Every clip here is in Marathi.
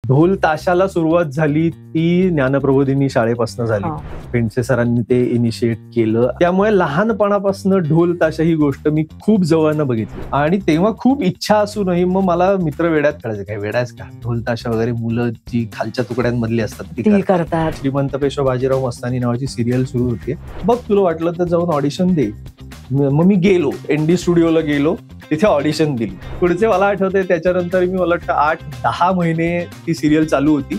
ढोल ताशाला सुरुवात झाली ती ज्ञानप्रबोधिनी शाळेपासून झाली. पेंडसे सरांनी ते इनिशिएट केलं. त्यामुळे लहानपणापासून ढोल ताशा ही गोष्ट मी खूप जवळनं बघितली आणि तेव्हा खूप इच्छा असूनही मग मला मित्र वेड्यात कळायचे, काय वेडायच का, ढोल ताशा वगैरे मुलं जी खालच्या तुकड्यांमधली असतात ती करतात. श्रीमंत पेशवा बाजीराव मस्तानी नावाची सिरियल सुरू होती. बघ तुला वाटलं तर जाऊन ऑडिशन दे. मग मी गेलो, ND स्टुडिओला गेलो, तिथे ऑडिशन दिली. पुढचे मला आठवते त्याच्यानंतर मला वाटतं 8-10 महिने ती सिरियल चालू होती.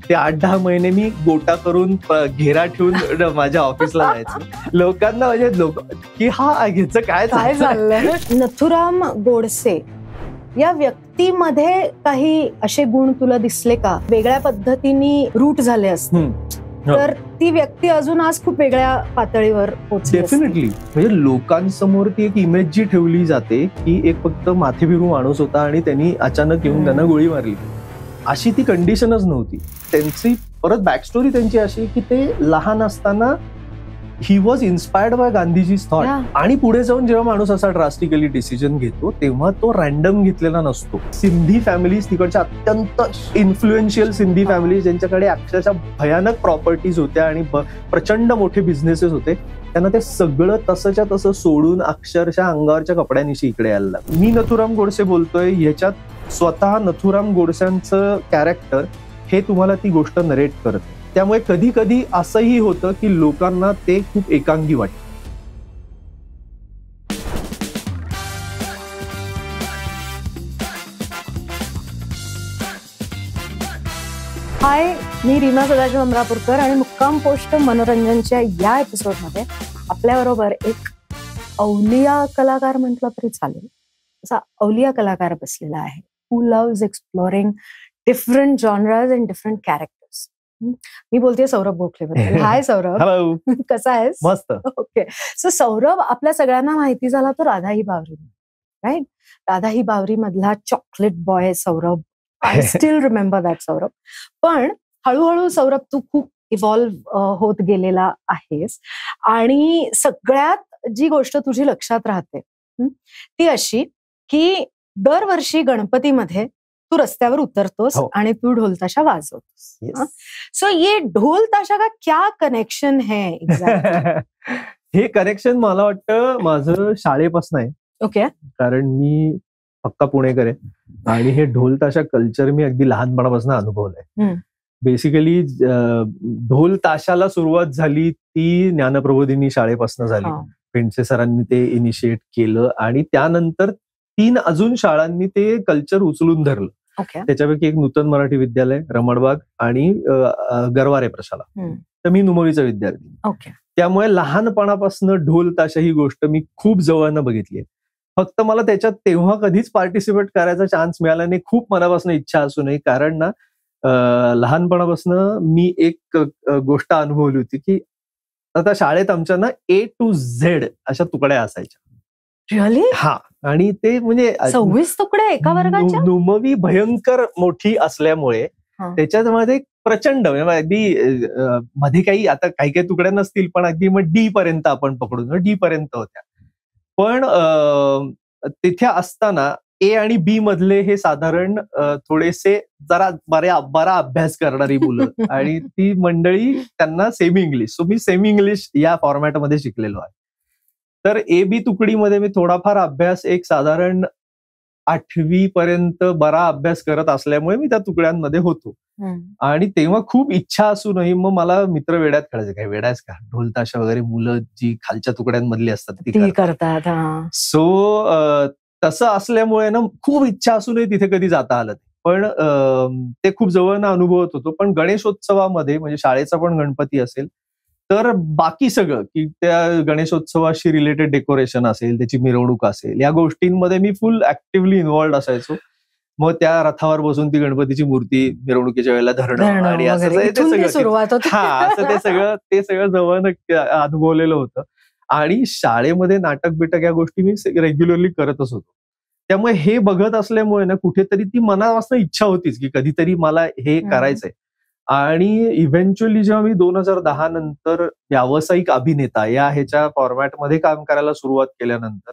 ते 8-10 महिने मी गोटा करून घेरा ठेवून माझ्या ऑफिसला जायचो. लोकांना म्हणजे की हा ह्याचं काय झालंय. नथुराम गोडसे या व्यक्तीमध्ये काही असे गुण तुला दिसले का, वेगळ्या पद्धतीने रूट झाले असते तर ती व्यक्ती अजून आज खूप वेगळ्या पातळीवर पोहोचली? डेफिनेटली. म्हणजे लोकांसमोर ती एक इमेज जी ठेवली जाते की एक फक्त माथेभिरू माणूस होता आणि त्यांनी अचानक येऊन त्यांना गोळी मारली, अशी ती कंडिशनच नव्हती. त्यांची परत बॅकस्टोरी त्यांची अशी की ते लहान असताना he was inspired bye Gandhiji's thought. आणि पुढे जाऊन जेव्हा माणूस असा ड्रास्टिकली डिसिजन घेतो तेव्हा तो रॅन्डम घेतलेला नसतो. सिंधी फॅमिलीज, तिकडच्या अत्यंत इन्फ्लुएन्शियल सिंधी फॅमिलीज ज्यांच्याकडे अक्षरशः भयानक प्रॉपर्टीज होत्या आणि प्रचंड मोठे बिझनेसेस होते, त्यांना ते सगळं तसंच्या तसं सोडून अक्षरशः अंगावरच्या कपड्यांनिशी इकडे यायला लागलं. मी नथुराम गोडसे बोलतोय, ह्याच्यात स्वतः नथुराम गोडसेंचं कॅरेक्टर हे तुम्हाला ती गोष्ट नरेट करते. त्यामुळे कधी कधी असंही होतं की लोकांना ते खूप एकांगी वाटतं. हाय, मी रीमा सदाशिव अमरापूरकर आणि मुक्काम पोस्ट मनोरंजनच्या या एपिसोडमध्ये आपल्याबरोबर एक अवलिया कलाकार म्हटलं तरी चालेल, असा अवलिया कलाकार बसलेला आहे, who loves exploring different genres and different characters. मी बोलतेय सौरभ गोखले बद्दल. हाय सौरभ. हॅलो. कसा आहेस? मस्त. ओके. सो सौरभ आपल्या सगळ्यांना माहिती झाला तो राधा ही बावरी, राईट? राधा ही बावरी मधला chocolate boy Saurabh. I still remember that Saurabh. पण हळूहळू सौरभ तू खूप इव्हॉल्व्ह होत गेलेला आहेस आणि सगळ्यात जी गोष्ट तुझी लक्षात राहते ती अशी की दरवर्षी गणपतीमध्ये तू रस्त्यावर उतरतोस आणि तू ढोल ताशा वाजवतोस. सो ये ढोल ताशा का क्या कनेक्शन है एग्जॅक्टली? हे कनेक्शन मला वाटतं माझं शाळेपासून आहे. ओके. कारण मी पक्का पुणेकर आहे आणि हे ढोल ताशा कल्चर मी अगदी लहानपणापासून अनुभवलंय. बेसिकली ढोल ताशाला सुरुवात झाली ती ज्ञानप्रबोधिनी शाळेपासून झाली. पेंडसे सरांनी ते इनिशिएट केलं आणि त्यानंतर 3 अजून शाळांनी ते कल्चर उचलून धरलं. त्याच्यापैकी एक नूतन मराठी विद्यालय, रमणबाग आणि गरवारे प्रशाला. तर मी नुमवीचा विद्यार्थी. त्यामुळे लहानपणापासून ढोल ताशा ही गोष्ट मी खूप जवळनं बघितली. फक्त मला त्याच्यात तेव्हा कधीच पार्टिसिपेट करायचा चान्स मिळाला नाही, खूप मनापासून इच्छा असूनही. कारण ना लहानपणापासून मी एक गोष्ट अनुभवली होती की आता शाळेत आमच्या ना A to Z अशा तुकड्या असायच्या. रिअली? हा. आणि ते म्हणजे 26 तुकडे एका वर्गाच्या? नुमवी भयंकर मोठी असल्यामुळे त्याच्यामध्ये प्रचंड म्हणजे अगदी मध्ये काही आता काही काही तुकड्या नसतील पण अगदी मग D पर्यंत आपण पकडून D पर्यंत होत्या. पण तिथे असताना A आणि B मधले हे साधारण थोडेसे जरा बरा अभ्यास करणारी मुलं आणि ती मंडळी त्यांना सेमी इंग्लिश. सो मी सेमी इंग्लिश या फॉर्मॅटमध्ये शिकलेलो आहे. तर AB तुकडीमध्ये मी थोडाफार अभ्यास एक साधारण 8वी पर्यंत बरा अभ्यास करत असल्यामुळे मी त्या तुकड्यांमध्ये होतो. आणि तेव्हा खूप इच्छा असूनही मग मला मित्र वेड्यात कळायचे, काय वेडायच का, ढोल ताशा वगैरे मुलं जी खालच्या तुकड्यांमधली असतात ती करतात. सो तसं असल्यामुळे ना खूप इच्छा असूनही तिथे कधी जाता आलं. पण ते खूप जवळनं अनुभवत होतो. पण गणेशोत्सवामध्ये म्हणजे शाळेचा पण गणपती असेल तर बाकी सगळं की त्या गणेशोत्सवाशी रिलेटेड डेकोरेशन असेल, त्याची मिरवणूक असेल, या गोष्टींमध्ये मी फुल ऍक्टिव्हली इन्व्हॉल्ड असायचो. मग त्या रथावर बसून ती गणपतीची मूर्ती मिरवणुकीच्या वेळेला धरणं आणि असं ते सगळं जवळनं अनुभवलेलं होतं. आणि शाळेमध्ये नाटक बिटक या गोष्टी मी रेग्युलरली करतच होतो. त्यामुळे हे बघत असल्यामुळे ना कुठेतरी ती मनापासून इच्छा होतीच की कधीतरी मला हे करायचंय. आणि इव्हेंच्युअली जेव्हा मी 2010 नंतर व्यावसायिक अभिनेता या ह्याच्या फॉर्मॅटमध्ये काम करायला सुरुवात केल्यानंतर,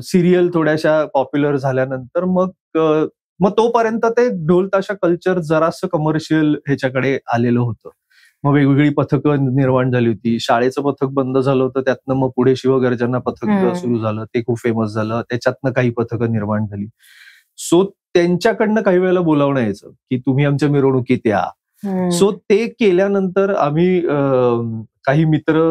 सिरियल थोड्याशा पॉप्युलर झाल्यानंतर मग मग तोपर्यंत ते ढोल ताशा कल्चर जरासं कमर्शियल ह्याच्याकडे आलेलं होतं. मग वेगवेगळी पथकं निर्माण झाली होती. शाळेचं पथक बंद झालं होतं, त्यातनं मग पुढे शिवगर्जना पथक सुरू झालं, ते खूप फेमस झालं. त्याच्यातनं काही पथकं निर्माण झाली. सो त्यांच्याकडनं काही वेळेला बोलावणं यायचं की तुम्ही आमच्या मिरवणुकीत या. सो ते केल्यानंतर आम्ही काही मित्र,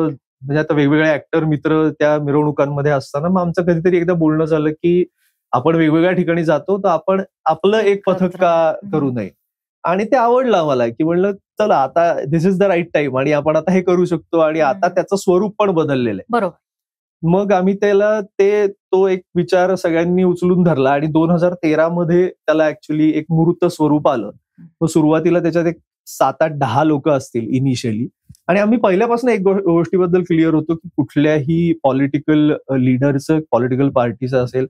म्हणजे आता वेगवेगळे ऍक्टर मित्र त्या मिरवणुकांमध्ये असताना मग आमचं कधीतरी एकदा बोलणं झालं की आपण वेगवेगळ्या ठिकाणी जातो तर आपण आपलं एक पथक का करू नये. आणि ते आवडलं आम्हाला की म्हणलं चला आता दिस इज द राईट टाइम आणि आपण आता हे करू शकतो आणि आता त्याचं स्वरूप पण बदललेलं आहे. बरोबर. मग आम्ही त्याला तो एक विचार सगळ्यांनी उचलून धरला आणि 2013 मध्ये त्याला ऍक्च्युली एक मूर्त स्वरूप आलं. मग सुरुवातीला त्याच्यात एक 7-8-10 लोक असतील इनिशियली. आणि आम्ही पहिल्यापासून एक गोष्टीबद्दल क्लिअर होतो की कुठल्याही पॉलिटिकल लीडरचं, पॉलिटिकल पार्टीचं असेल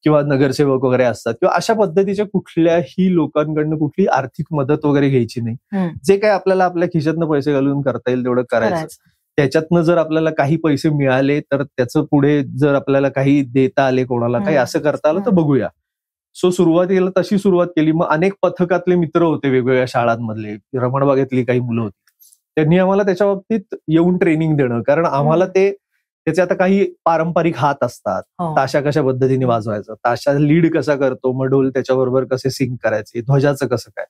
किंवा नगरसेवक वगैरे असतात किंवा अशा पद्धतीच्या कुठल्याही लोकांकडनं कुठली आर्थिक मदत वगैरे घ्यायची नाही. जे काय आपल्याला आपल्या खिशातनं पैसे घालून करता येईल तेवढं करायचं. त्याच्यातनं जर आपल्याला काही पैसे मिळाले तर त्याचं पुढे जर आपल्याला काही देता आले, कोणाला काही असं करता आलं तर बघूया. सो सुरुवातीला तशी सुरुवात केली. मग अनेक पथकातले मित्र होते वेगवेगळ्या शाळांमधले, रमणबागेतली काही मुलं होती. त्यांनी आम्हाला त्याच्या बाबतीत येऊन ट्रेनिंग देणं, कारण आम्हाला त्याचे आता काही पारंपरिक हात असतात. ताशा कशा पद्धतीने वाजवायचा, ताशा लीड कसा करतो, मग ढोल त्याच्याबरोबर कसे सिंक करायचे, ध्वजाचं कसं काय.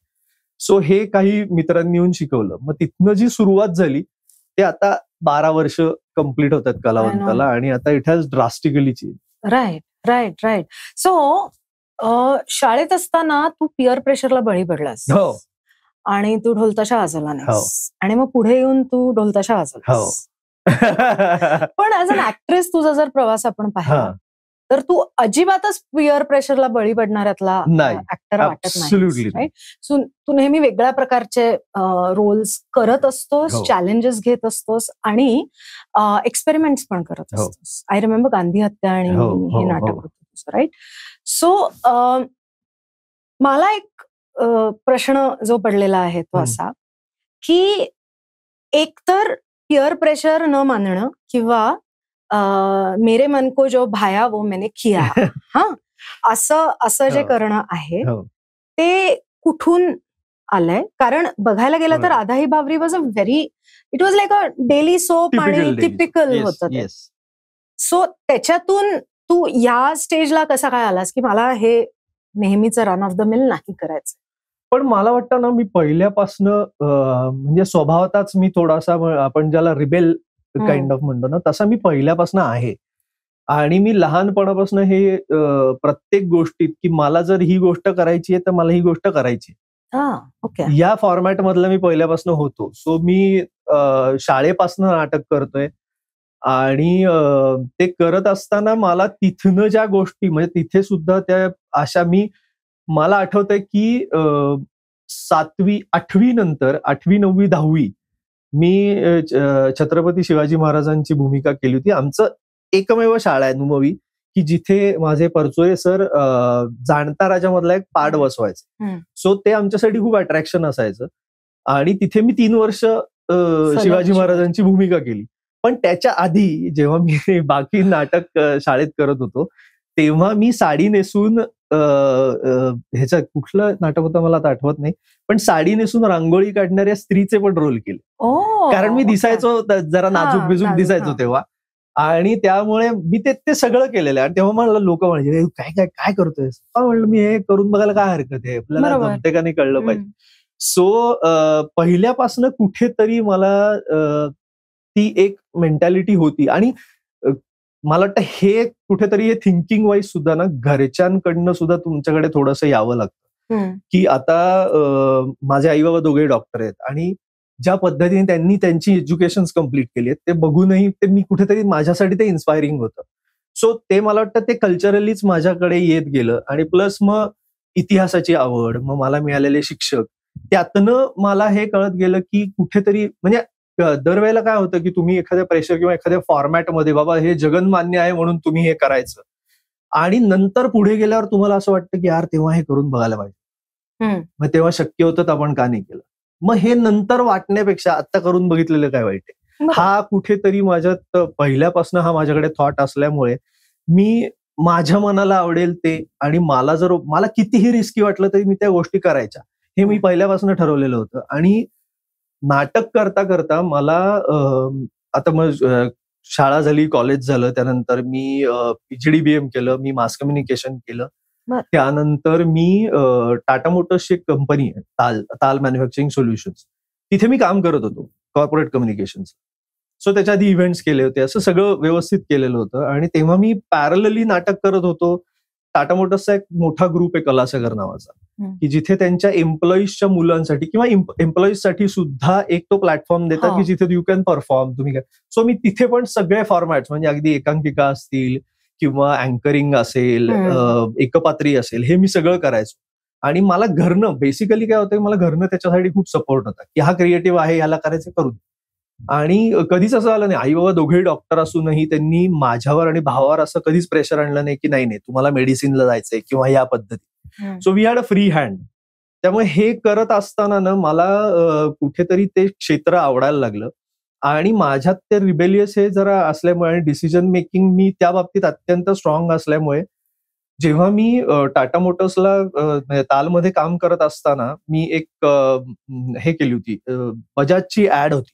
सो हे काही मित्रांनी येऊन शिकवलं. मग तिथनं जी सुरुवात झाली ते आता 12 वर्ष कंप्लीट होतात कलावंताला आणि आता it has drastically change. Right. So शाळेत असताना तू पिअर प्रेशरला बळी पडलास. हो. आणि तू ढोलताशा वाजवला नाहीस आणि मग पुढे येऊन तू ढोलताशा वाजवलास. पण ऍज अन ऍक्ट्रेस तुझा जर प्रवास आपण पाहिला तर तू अजिबातच पिअर प्रेशरला बळी पडणाऱ्यातला ऍक्टर वाटत नाही. तू नेहमी वेगळ्या प्रकारचे रोल्स करत असतोस, चॅलेंजेस घेत असतोस आणि एक्सपेरिमेंट्स पण करत असतोस. आय रिमेंबर गांधी हत्या आणि हे नाटक होतं तुझं, राईट? सो मला एक प्रश्न जो पडलेला आहे तो असा की एकतर पिअर प्रेशर न मानणं किंवा मेरे मन को जो भाया वो मैंने किया, असं जे करणं आहे ते कुठून आलंय? कारण बघायला गेलं तर Radha Hi Bawari was it was like a daily soap आणि टिपिकल होतं ते. सो त्याच्यातून तू या स्टेजला कसा काय आलास की मला हे नेहमीच रन ऑफ द मिल नाही करायचं? पण मला वाटतं ना, मी पहिल्यापासनं म्हणजे स्वभावताच मी थोडासा, आपण ज्याला रिबेल काइंड ऑफ म्हणतो ना, तसा मी पहिल्यापासून आहे. आणि मी लहानपणापासून हे प्रत्येक गोष्टीत की मला जर ही गोष्ट करायची आहे तर मला ही गोष्ट करायची या फॉर्मॅट मधला मी पहिल्यापासून होतो. सो मी शाळेपासून नाटक करतोय आणि ते करत असताना मला तिथनं ज्या गोष्टी, म्हणजे तिथे सुद्धा त्या अशा मला आठवतंय की 7वी 8वी नंतर 8वी 9वी 10वी मी छत्रपती शिवाजी महाराजांची भूमिका केली होती. आमचं एकमेव शाळा आहे नुमवी की जिथे माझे परचोरे सर जाणता राजामधला एक पाठ बसवायचे. सो ते आमच्यासाठी खूप अट्रॅक्शन असायचं आणि तिथे मी 3 वर्ष शिवाजी महाराजांची भूमिका केली. पण त्याच्या आधी जेव्हा मी बाकी नाटक शाळेत करत होतो तेव्हा मी साडी नेसून ह्याचं कुठलं नाटक होतं मला आता आठवत नाही, पण साडी नेसून रांगोळी काढणाऱ्या स्त्रीचे पण रोल केले. कारण मी दिसायचो जरा नाजूक बिजूक दिसायचो तेव्हा, आणि त्यामुळे मी ते सगळं केलेलं आहे. आणि तेव्हा मला लोक म्हणजे काय काय काय करतोय, म्हणलं मी हे करून बघायला काय हरकत आहे, आपल्याला जमते का नाही कळलं पाहिजे. सो पहिल्यापासून कुठेतरी मला ती एक मेंटॅलिटी होती. आणि मला वाटतं हे कुठेतरी हे थिंकिंग वाईज सुद्धा ना घरच्यांकडनं सुद्धा तुमच्याकडे थोडंसं यावं लागतं. की आता माझे आई बाबा दोघे डॉक्टर आहेत आणि ज्या पद्धतीने त्यांनी त्यांची एज्युकेशन कम्प्लीट केली आहेत ते बघूनही ते मी कुठेतरी माझ्यासाठी ते इन्स्पायरिंग होतं. सो ते मला वाटतं ते कल्चरलीच माझ्याकडे येत गेलं. आणि प्लस मग इतिहासाची आवड, मग मला मिळालेले शिक्षक, त्यातनं मला हे कळत गेलं की कुठेतरी म्हणजे दरवेळेला काय होतं की तुम्ही एखाद्या प्रेशर किंवा एखाद्या फॉर्मॅटमध्ये बाबा हे जगन्मान्य आहे म्हणून तुम्ही हे करायचं, आणि नंतर पुढे गेल्यावर तुम्हाला असं वाटतं की यार तेव्हा हे करून बघायला पाहिजे, मग तेव्हा शक्य होतं तर आपण का नाही केलं. मग हे नंतर वाटण्यापेक्षा आता करून बघितलेलं काय वाईट आहे. हा कुठेतरी माझ्यात पहिल्यापासून हा माझ्याकडे थॉट असल्यामुळे मी माझ्या मनाला आवडेल ते, आणि मला कितीही रिस्की वाटलं तरी मी त्या गोष्टी करायच्या, हे मी पहिल्यापासून ठरवलेलं होतं. आणि नाटक करता करता मला आता मग शाळा झाली, कॉलेज झालं, त्यानंतर मी PGDBM केलं, मी मास कम्युनिकेशन केलं. त्यानंतर मी टाटा मोटर्सची एक कंपनी आहे, ताल मॅन्युफॅक्चरिंग सोल्युशन्स, तिथे मी काम करत होतो कॉर्पोरेट कम्युनिकेशनचं. सो त्याच्या आधी इव्हेंट्स केले होते, असं सगळं व्यवस्थित केलेलं होतं. आणि तेव्हा मी पॅरलली नाटक करत होतो. टाटा मोटर्सचा एक मोठा ग्रुप आहे कलासागर नावाचा, की जिथे त्यांच्या एम्प्लॉईजच्या मुलांसाठी किंवा एम्प्लॉईजसाठी सुद्धा एक तो प्लॅटफॉर्म देतात की जिथे यू कॅन परफॉर्म, तुम्ही काय. सो मी तिथे पण सगळे फॉर्मॅट्स, म्हणजे अगदी एकांकिका असतील किंवा अँकरिंग असेल, एकपात्री असेल, हे मी सगळं करायचो. आणि मला घरनं बेसिकली काय होतं, मला घरनं त्याच्यासाठी खूप सपोर्ट होता की हा क्रिएटिव्ह आहे, ह्याला करायचं, करू दे. आणि कधीच असं झालं नाही, आई बाबा दोघेही डॉक्टर असूनही त्यांनी माझ्यावर आणि भावावर असं कधीच प्रेशर आणलं नाही की नाही नाही तुम्हाला मेडिसिनला जायचंय किंवा या पद्धती. So we had a free hand. त्यामुळे हे करत असताना ना मला कुठेतरी ते क्षेत्र आवडायला लागलं. आणि माझ्यात ते रिबेलियस हे जरा असल्यामुळे आणि डिसिजन मेकिंग मी त्या बाबतीत अत्यंत स्ट्रॉंग असल्यामुळे, जेव्हा मी टाटा मोटर्सला तालमध्ये काम करत असताना मी एक हे केली होती, बजाजची ऍड होती,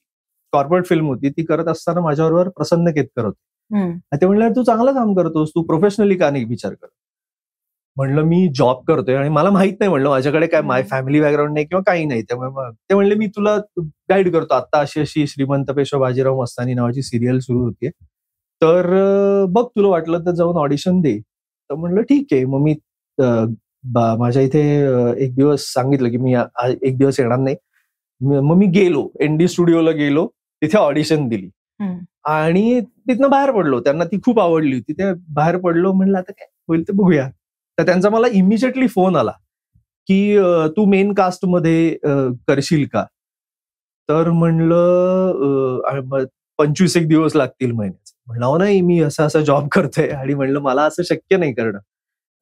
कॉर्पोरेट फिल्म होती, ती करत असताना माझ्याबरोबर प्रसन्न केतकर होते. ते म्हणले तू चांगलं काम करतोस, तू प्रोफेशनली का नाही विचार कर. म्हणलं मी जॉब करतोय आणि मला माहित नाही, म्हणलं माझ्याकडे काय माय फॅमिली बॅकग्राऊंड नाही किंवा काही नाही. त्यामुळे ते म्हणले मी तुला गाईड करतो, आता अशी अशी श्रीमंत पेशवा बाजीराव मस्तानी नावाची सिरियल सुरू होतीये, तर बघ तुला वाटलं तर जाऊन ऑडिशन दे. तर म्हणलं ठीक आहे. मग मी माझ्या इथे एक दिवस सांगितलं की मी एक दिवस येणार नाही. मग मी गेलो, ND स्टुडिओला गेलो, तिथे ऑडिशन दिली आणि तिथनं बाहेर पडलो. त्यांना ती खूप आवडली होती. ते बाहेर पडलो, म्हणलं आता काय होईल ते बघूया. तर त्यांचा मला इमिजिएटली फोन आला की तू मेन कास्ट मध्ये करशील का. तर म्हणलं 25 एक दिवस लागतील महिन्याचे. म्हणलं नाही, मी असा जॉब करतोय आणि म्हणलं मला असं शक्य नाही करणं.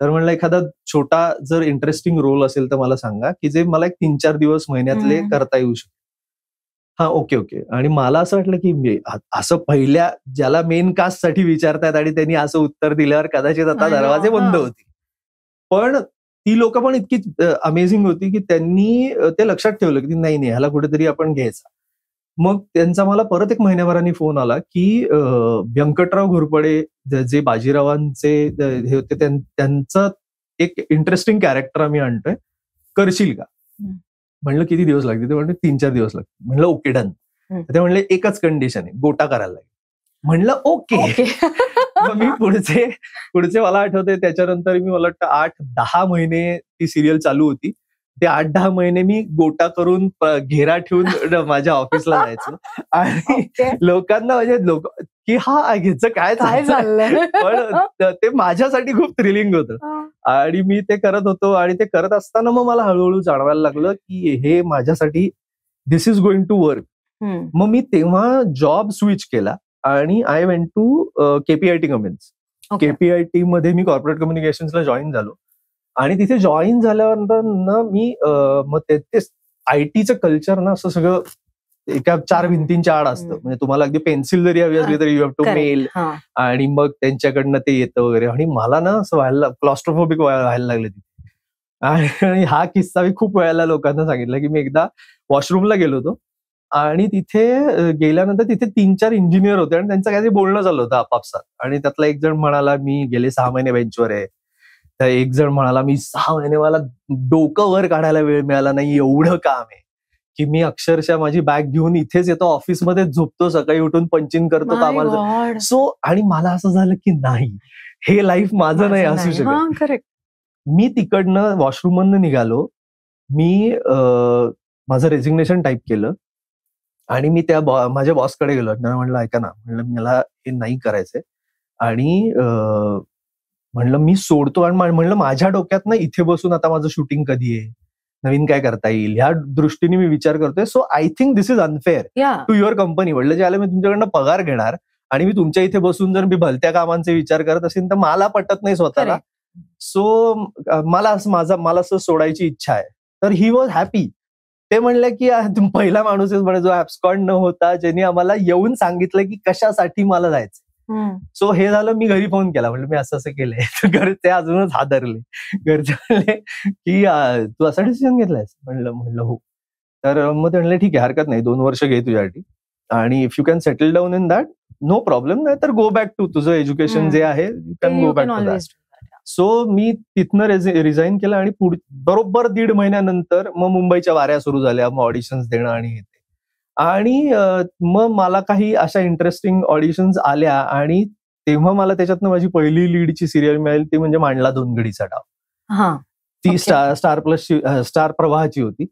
तर म्हणलं एखादा छोटा जर इंटरेस्टिंग रोल असेल तर मला सांगा की जे मला एक 3-4 दिवस महिन्यातले करता येऊ शकते. हा ओके. आणि मला असं वाटलं की असं पहिल्या ज्याला मेन कास्ट साठी विचारतात आणि त्यांनी असं उत्तर दिल्यावर कदाचित आता दरवाजे बंद होतील. पण ती लोक पण इतकी अमेझिंग होती की त्यांनी ते लक्षात ठेवलं की नाही ह्याला कुठेतरी आपण घ्यायचा. मग त्यांचा मला परत एक महिन्याभराने फोन आला की व्यंकटराव घोरपडे जे बाजीरावांचे हे होते, त्यांचं एक इंटरेस्टिंग कॅरेक्टर आम्ही आणतोय, करशील का. म्हणलं किती दिवस लागतील. ते म्हणले 3-4 दिवस लागतील. म्हणलं ओके डन. ते म्हणले एकच कंडिशन आहे, गोटा करायला लागेल. म्हणलं ओके. मग मी पुढचे मला आठवते त्याच्यानंतर मी मला वाटतं 8-10 महिने ती सिरियल चालू होती. ते 8-10 महिने मी गोटा करून घेरा ठेवून माझ्या ऑफिसला जायचो आणि लोकांना म्हणजे की हा ह्याचं काय चाललंय. पण ते माझ्यासाठी खूप थ्रिलिंग होतं आणि मी ते करत होतो. आणि ते करत असताना मग मला हळूहळू जाणवायला लागलं की हे माझ्यासाठी this is going to work. मग मी तेव्हा जॉब स्विच केला आणि I went to KPIT Cummins. KPIT मध्ये मी कॉर्पोरेट कम्युनिकेशन्सला जॉईन झालो. आणि तिथे जॉईन झाल्यानंतर ना मी मग ते IT कल्चर ना असं सगळं एका 4 भिंतींच्या आड असतं. म्हणजे तुम्हाला अगदी पेन्सिल जरी हवी असली तरी यू हॅव टू मेल, आणि मग त्यांच्याकडनं ते येतं वगैरे. आणि मला ना असं व्हायला क्लॉस्ट्रोफोबिक व्हायला लागलं तिथे. आणि हा किस्सा मी खूप वेळेला लोकांना सांगितला की मी एकदा वॉशरूमला गेलो होतो आणि तिथे गेल्यानंतर तिथे 3-4 इंजिनियर होते आणि त्यांचं काहीतरी बोलणं चाललं होतं आपापसात. आणि त्यातला एक जण म्हणाला मी गेले 6 महिने बेंचवर आहे. तर एक जण म्हणाला मी 6 महिने मला डोकं वर काढायला वेळ मिळाला नाही, एवढं काम आहे की मी अक्षरशः माझी बॅग घेऊन इथेच येतो, ऑफिसमध्ये झोपतो, सकाळी उठून पंचिंग करतो कामाला. सो आणि मला असं झालं की नाही, हे लाईफ माझं नाही असू शकत. मी तिकडनं वॉशरूम मधनं निघालो. मी माझं रेजिग्नेशन टाईप केलं आणि मी त्या माझ्या बॉसकडे गेलो. म्हणलं ऐका ना, म्हणलं मला हे नाही करायचंय आणि म्हणलं मी सोडतो. आणि म्हणलं माझ्या डोक्यात ना इथे बसून आता माझं शूटिंग कधी आहे, नवीन काय करता येईल, ह्या दृष्टीने मी विचार करतोय. So I think this is unfair to your company. म्हणलं ज्याला मी तुमच्याकडनं पगार घेणार आणि मी तुमच्या इथे बसून जर मी भलत्या कामांचे विचार करत असेल तर मला पटत नाही स्वतःला. सो मला असं सोडायची इच्छा आहे. तर ही वॉज हॅपी. ते म्हणलं की पहिला माणूस म्हणे जो ऍब्स्कॉन्ड न होता, ज्यांनी आम्हाला येऊन सांगितलं की कशासाठी मला जायचं. सो हे झालं, मी घरी फोन केला, म्हटलं मी असं असं केलंय. तर घरचे अजूनच हादरले. घरचे म्हणले की तू असा डिसिजन घेतलायस? म्हणलं हो. तर मग ते म्हणले ठीक आहे, हरकत नाही, 2 वर्ष घे तुझ्यासाठी, आणि if you can settle down in that no problem, नाही तर गो बॅक टू तुझं एज्युकेशन जे आहे, you can go back to that. So मी तिथनं रिझाईन केलं आणि बरोबर 1.5 महिन्यानंतर मग मुंबईच्या वाऱ्या सुरू झाल्या, मग ऑडिशन्स देणं आणि हे. आणि मग मला काही अशा इंटरेस्टिंग ऑडिशन्स आल्या आणि तेव्हा मला त्याच्यातनं माझी पहिली लीडची सिरियल मिळाली, ती म्हणजे मांडला दोनगडीचा डाव. ती स्टार प्लसची, स्टार प्रवाहाची होती.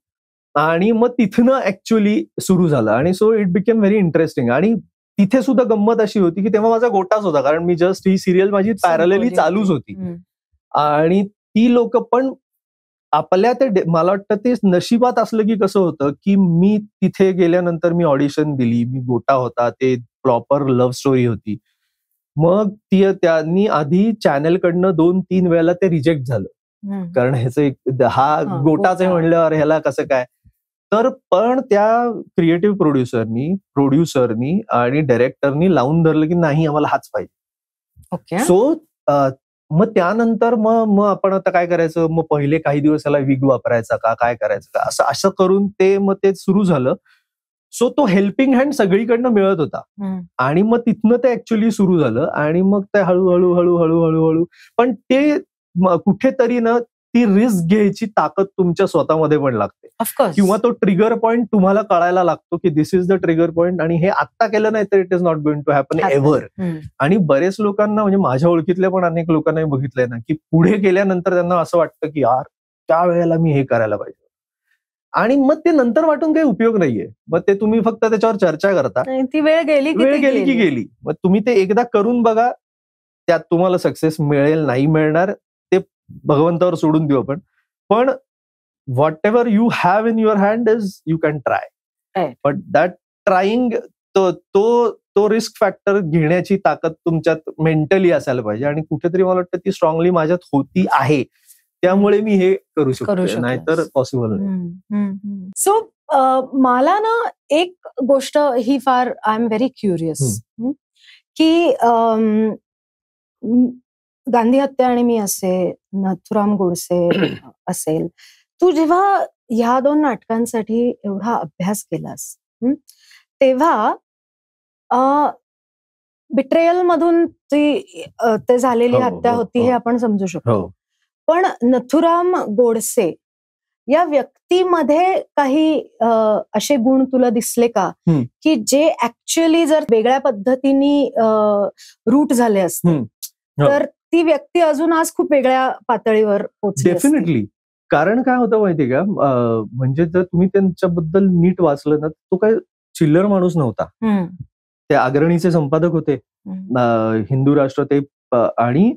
आणि मग तिथनं ऍक्च्युअली सुरू झालं, आणि so it became very interesting. आणि तिथे सुद्धा गंमत अशी होती की तेव्हा माझा गोटाच होता, कारण मी जस्ट ही सिरियल माझी पॅरलली चालूच होती. आणि ती लोक पण आपल्या मला वाटतं ते नशिबात असलं की कसं होतं की मी तिथे गेल्यानंतर मी ऑडिशन दिली, मी गोटा होता, ते प्रॉपर लव्ह स्टोरी होती. मग त्यांनी आधी चॅनलकडनं 2-3 वेळेला ते रिजेक्ट झालं, कारण ह्याचं हा गोटाच आहे म्हणल्यावर ह्याला कसं काय. तर पण त्या क्रिएटिव्ह प्रोड्युसरनी आणि डायरेक्टरनी लावून धरलं की नाही, आम्हाला हाच पाहिजे. सो मग त्यानंतर मग आपण आता काय करायचं, मग पहिले काही दिवस त्याला विग वापरायचा का, काय करायचं का, असं करून मग ते सुरू झालं. सो तो हेल्पिंग हँड सगळीकडनं मिळत होता. आणि मग तिथनं ते ऍक्च्युअली सुरू झालं. आणि मग ते हळूहळू पण ते कुठेतरी ना ती रिस्क घ्यायची ताकद तुमच्या स्वतःमध्ये पण लागते, किंवा तो ट्रिगर पॉइंट तुम्हाला कळायला लागतो की this is the trigger point, आणि हे आत्ता केलं नाही तर it is not going to happen ever. आणि बरेच लोकांना, म्हणजे माझ्या ओळखीतल्या पण अनेक लोकांना बघितलंय ना की पुढे गेल्यानंतर त्यांना असं वाटतं की यार त्या वेळेला मी हे करायला पाहिजे, आणि मग ते नंतर वाटून काही उपयोग नाहीये. मग ते तुम्ही फक्त त्याच्यावर चर्चा करता, ती वेळ गेली की गेली. मग तुम्ही ते एकदा करून बघा, त्यात तुम्हाला सक्सेस मिळेल नाही मिळणार ते भगवंतावर सोडून देऊ आपण, पण what ever you have in your hand is you can try. But that trying, तो रिस्क फॅक्टर घेण्याची ताकद तुमच्यात मेंटली असायला पाहिजे. आणि कुठेतरी मला वाटतं ती स्ट्रॉंगली माझ्यात होती आहे, त्यामुळे मी हे करू शकतो, नाहीतर पॉसिबल नाही. सो मला ना एक गोष्ट ही फार, आय एम व्हेरी क्युरियस की गांधी हत्या आणि मी असे, नथुराम गोडसे असेल, तू जेव्हा ह्या 2 नाटकांसाठी एवढा अभ्यास केलास, तेव्हा बिट्रेयल मधून ते झालेली हत्या होती हे आपण समजू शकतो, पण नथुराम गोडसे या व्यक्तीमध्ये काही असे गुण तुला दिसले का की जे ऍक्च्युअली जर वेगळ्या पद्धतीने रूट झाले असते तर ती व्यक्ती अजून आज खूप वेगळ्या पातळीवर पोहोचली? डेफिनेटली. कारण काय होतं माहितीये का, म्हणजे जर तुम्ही त्यांच्याबद्दल नीट वाचलं ना, तो काय चिल्लर माणूस नव्हता. ते अग्रणीचे संपादक होते, हिंदू राष्ट्र ते, आणि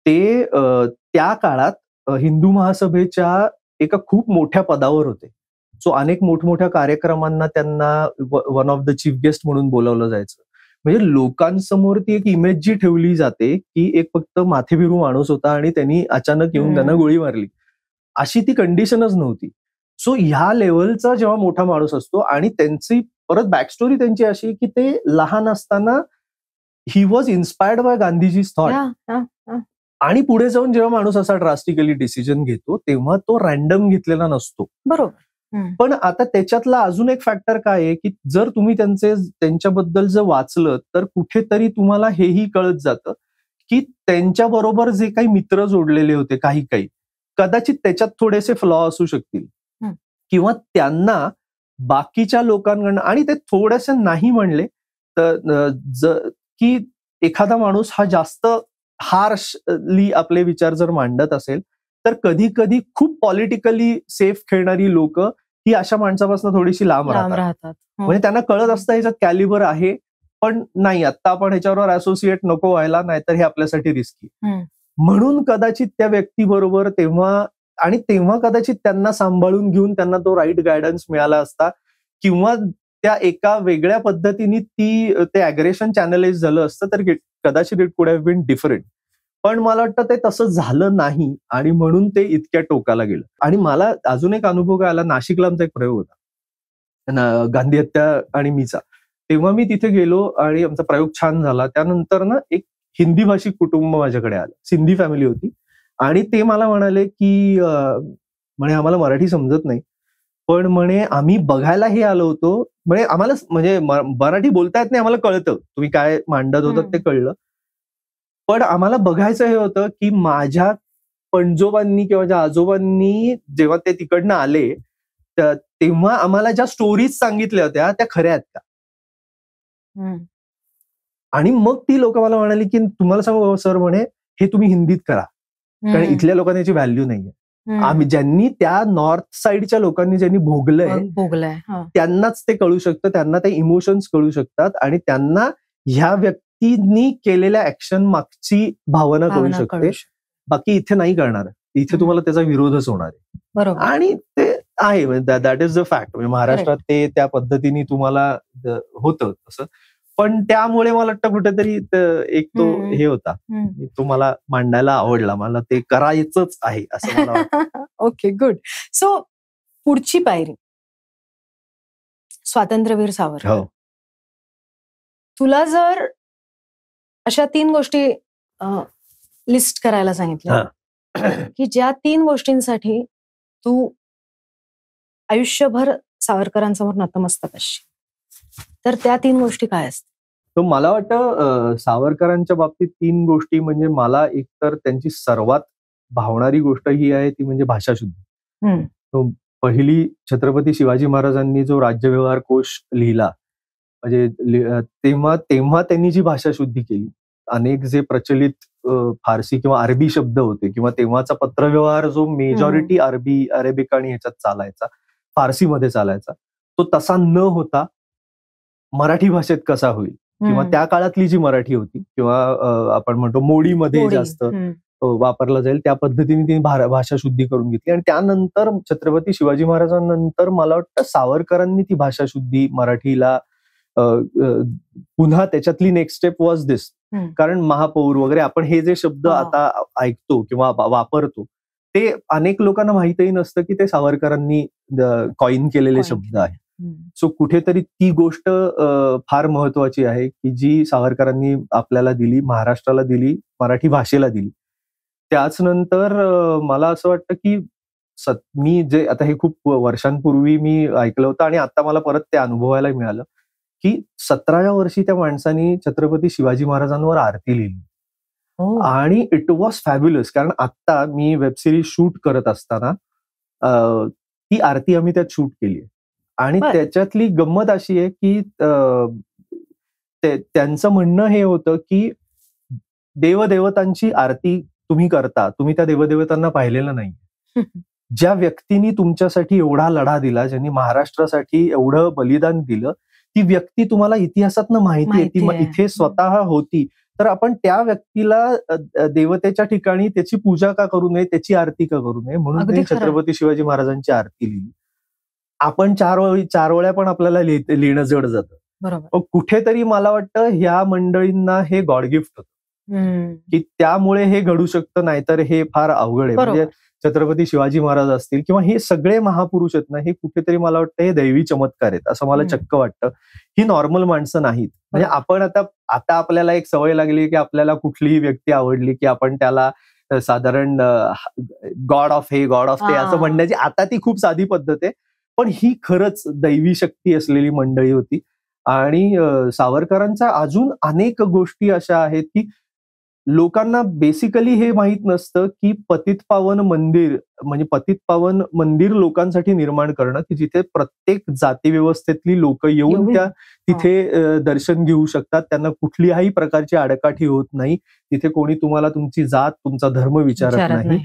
ते त्या काळात हिंदू महासभेच्या एका खूप मोठ्या पदावर होते. सो अनेक मोठमोठ्या कार्यक्रमांना त्यांना one of the chief guest म्हणून बोलावलं जायचं. म्हणजे लोकांसमोर ती एक इमेज जी ठेवली जाते की एक फक्त माथेभिरू माणूस होता आणि त्यांनी अचानक येऊन त्यांना गोळी मारली, अशी ती कंडिशनच नव्हती. सो ह्या लेवलचा जेव्हा मोठा माणूस असतो, आणि त्यांची परत बॅकस्टोरी त्यांची अशी की ते लहान असताना he was inspired bye Gandhiji's thought, आणि पुढे जाऊन जेव्हा माणूस असा ड्रास्टिकली डिसिजन घेतो तेव्हा तो रॅन्डम घेतलेला नसतो. बरोबर. पण आता त्याच्यातला अजून एक फॅक्टर काय आहे की जर तुम्ही त्यांच्याबद्दल जर वाचलं तर कुठेतरी तुम्हाला हेही कळत जातं की त्यांच्या बरोबर जे काही मित्र जोडलेले होते, काही कदाचित त्याच्यात थोडेसे फ्लॉ असू शकतील, किंवा त्यांना बाकीच्या लोकांकडनं, आणि ते थोडेसे नाही म्हणले तर की एखादा माणूस हा जास्त हार्शली आपले विचार जर मांडत असेल तर कधी कधी खूप पॉलिटिकली सेफ खेळणारी लोक ही अशा माणसापासून थोडीशी लांब राहतात. म्हणजे त्यांना कळत असतं ह्याच्यात कॅलिबर आहे, पण नाही आता आपण ह्याच्यावर असोसिएट नको व्हायला, नाहीतर हे आपल्यासाठी रिस्की. म्हणून कदाचित त्या व्यक्तीबरोबर तेव्हा कदाचित त्यांना सांभाळून घेऊन त्यांना तो राईट गायडन्स मिळाला असता, किंवा त्या एका वेगळ्या पद्धतीने ते अग्रेशन चॅनलाइज झालं असतं तर कदाचित इट कुड हॅव बीन डिफरंट. पण मला वाटतं ते तसं झालं नाही, आणि म्हणून ते इतक्या टोकाला गेलं. आणि मला अजून एक अनुभव काय आला, नाशिकला आमचा एक प्रयोग होता गांधी हत्या आणि मीचा. तेव्हा मी तिथे गेलो आणि आमचा प्रयोग छान झाला. त्यानंतर ना एक हिंदी भाषिक कुटुंब माझ्याकडे आलं, सिंधी फॅमिली होती आणि ते मला म्हणाले की म्हणे आम्हाला मराठी समजत नाही, पण म्हणे आम्ही बघायलाही आलो होतो, म्हणजे आम्हाला म्हणजे मराठी बोलता येत नाही, आम्हाला कळतं तुम्ही काय मांडत होतात ते कळलं, पण आम्हाला बघायचं हे होतं की माझ्या पणजोबांनी किंवा माझ्या आजोबांनी जेव्हा ते तिकडनं आले तेव्हा आम्हाला ज्या स्टोरीज सांगितल्या होत्या त्या खऱ्या आहेत का. आणि मग ती लोक मला म्हणाली की तुम्हाला सांगू सर म्हणे हे तुम्ही हिंदीत करा, कारण इथल्या लोकांना याची व्हॅल्यू नाहीये. आम्ही ज्यांनी त्या नॉर्थ साइडच्या लोकांनी ज्यांनी भोगलंय त्यांनाच ते कळू शकतं, त्यांना ते इमोशन्स कळू शकतात आणि त्यांना ह्या व्यक्तींनी केलेल्या ऍक्शन मागची भावना कळू शकते. बाकी इथे नाही करणार, इथे तुम्हाला त्याचा विरोधच होणार आहे. बरोबर. आणि ते आहे, दॅट इज द फॅक्ट. महाराष्ट्रात ते त्या पद्धतीने तुम्हाला होतं तसं, पण त्यामुळे मला वाटतं कुठेतरी एक तो हे होता, तो मला मांडायला आवडला, मला ते करायचंच आहे असं मला वाटतं. Okay, good. सो पुढची पायरी स्वातंत्र्यवीर सावरकर. तुला जर अशा 3 गोष्टी लिस्ट करायला सांगितलं की ज्या 3 गोष्टींसाठी तू आयुष्यभर सावरकरांसमोर नतमस्तक असशील, तर त्या 3 गोष्टी काय असतात? तर मला वाटतं सावरकरांच्या बाबतीत 3 गोष्टी म्हणजे मला एकतर त्यांची सर्वात भावणारी गोष्ट ही आहे ती म्हणजे भाषाशुद्धी. पहिली छत्रपती शिवाजी महाराजांनी जो राज्यव्यवहार कोश लिहिला, म्हणजे तेव्हा त्यांनी जी भाषाशुद्धी केली, अनेक जे प्रचलित फारसी किंवा अरबी शब्द होते किंवा तेव्हाचा पत्रव्यवहार जो मेजॉरिटी अरेबिक आणि ह्याच्यात चालायचा, फारसीमध्ये चालायचा, तो तसा न होता मराठी भाषेत कसा होईल किंवा त्या काळातली जी मराठी होती किंवा आपण म्हणतो मोडीमध्ये जास्त वापरला जाईल त्या पद्धतीने तिने भाषाशुद्धी करून घेतली. आणि त्यानंतर छत्रपती शिवाजी महाराजांनंतर मला वाटतं सावरकरांनी ती भाषाशुद्धी मराठीला पुन्हा त्याच्यातली नेक्स्ट स्टेप वॉज दिस. कारण महापौर वगैरे आपण हे जे शब्द आता ऐकतो किंवा वापरतो ते अनेक लोकांना माहितही नसतं की ते सावरकरांनी कॉइन केलेले शब्द आहेत. सो कुठेतरी ती गोष्ट फार महत्वाची आहे की जी सावरकरांनी आपल्याला दिली, महाराष्ट्राला दिली, मराठी भाषेला दिली. त्याच नंतर मला असं वाटतं की मी जे आता हे खूप वर्षांपूर्वी मी ऐकलं होतं आणि आता मला परत ते अनुभवायला मिळालं की 17व्या वर्षी त्या माणसानी छत्रपती शिवाजी महाराजांवर आरती लिहिली. आणि इट वॉज फॅब्युलस. कारण आता मी वेब सिरीज शूट करत असताना ती आरती आम्ही त्यात शूट केली आहे आणि त्याच्यातली गंमत अशी आहे की त्यांचं म्हणणं हे होतं की देवदेवतांची आरती तुम्ही करता, तुम्ही त्या देवदेवतांना पाहिलेलं नाही. ज्या व्यक्तींनी तुमच्यासाठी एवढा लढा दिला, ज्यांनी महाराष्ट्रासाठी एवढं बलिदान दिलं, ती व्यक्ती तुम्हाला इतिहासातनं माहिती आहे, ती इथे स्वतः होती, तर आपण त्या व्यक्तीला देवतेच्या ठिकाणी त्याची पूजा का करू नये, त्याची आरती का करू नये, म्हणून त्यांनी छत्रपती शिवाजी महाराजांची आरती लिहिली. आपण 4 ओळ्या पण आपल्याला लिहिणं जड जातं. कुठेतरी मला वाटतं ह्या मंडळींना हे गॉड गिफ्ट होतं की त्यामुळे हे घडू शकतं, नाहीतर हे फार अवघड आहे. म्हणजे छत्रपती शिवाजी महाराज असतील किंवा हे सगळे महापुरुष आहेत ना, हे कुठेतरी मला वाटतं हे दैवी चमत्कार आहेत असं मला चक्क वाटतं. ही नॉर्मल माणसं नाहीत. म्हणजे आपण आता आपल्याला एक सवय लागली की आपल्याला कुठलीही व्यक्ती आवडली की आपण त्याला साधारण गॉड ऑफ हे गॉड ऑफ ते असं म्हणण्याची आता ती खूप साधी पद्धत आहे. पण ही खरंच दैवी शक्ती असलेली मंडळी होती. आणि सावरकरांच्या अजून अनेक गोष्टी अशा आहेत की लोकांना बेसिकली हे माहित नसतं की पतित पावन मंदिर लोकांसाठी निर्माण करणं की जिथे प्रत्येक जाती व्यवस्थेतली लोक येऊन त्या तिथे दर्शन घेऊ शकतात, त्यांना कुठल्याही प्रकारची आडकाठी होत नाही, तिथे कोणी तुम्हाला तुमची जात, तुमचा धर्म विचारत नाही.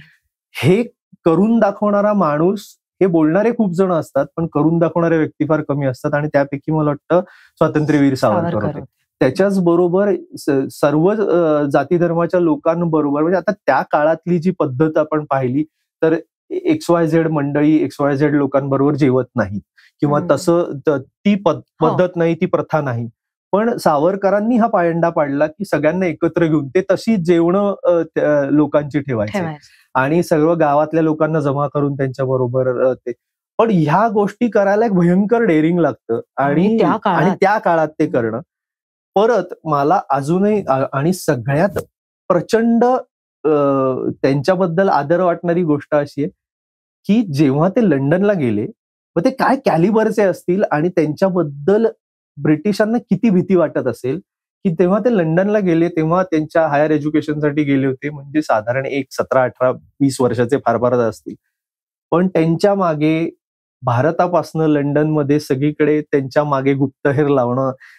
हे करून दाखवणारा माणूस, हे बोलणारे खूप जण असतात पण करून दाखवणारे व्यक्ती फार कमी असतात आणि त्यापैकी मला वाटतं स्वातंत्र्यवीर सावरकर होते. त्याच्याच बरोबर सर्व जाती धर्माच्या लोकांबरोबर, म्हणजे आता त्या काळातली जी पद्धत आपण पाहिली तर XYZ मंडळी XYZ लोकांबरोबर जेवत नाही किंवा तसं ती पद्धत नाही, ती प्रथा नाही. पण सावरकरांनी हा पायंडा पाडला की सगळ्यांना एकत्र घेऊन ते तशी जेवणं लोकांची ठेवायची आणि सर्व गावातल्या लोकांना जमा करून त्यांच्या बरोबर ते पण ह्या गोष्टी करायला एक भयंकर डेअरिंग लागतं आणि त्या काळात ते करणं. परत मला अजूनही आणि सगळ्यात प्रचंड त्यांच्याबद्दल आदर वाटणारी गोष्ट अशी आहे की जेव्हा ते लंडनला गेले, मग ते काय कॅलिबरचे असतील आणि त्यांच्याबद्दल ब्रिटिशांना किती भीती वाटत असेल की तेव्हा ते लंडनला गेले, तेव्हा त्यांच्या हायर एज्युकेशनसाठी गेले होते, म्हणजे साधारण 17, 18, 20 वर्षाचे फार असतील. पण त्यांच्या मागे भारतापासनं लंडनमध्ये सगळीकडे त्यांच्या मागे गुप्तहेर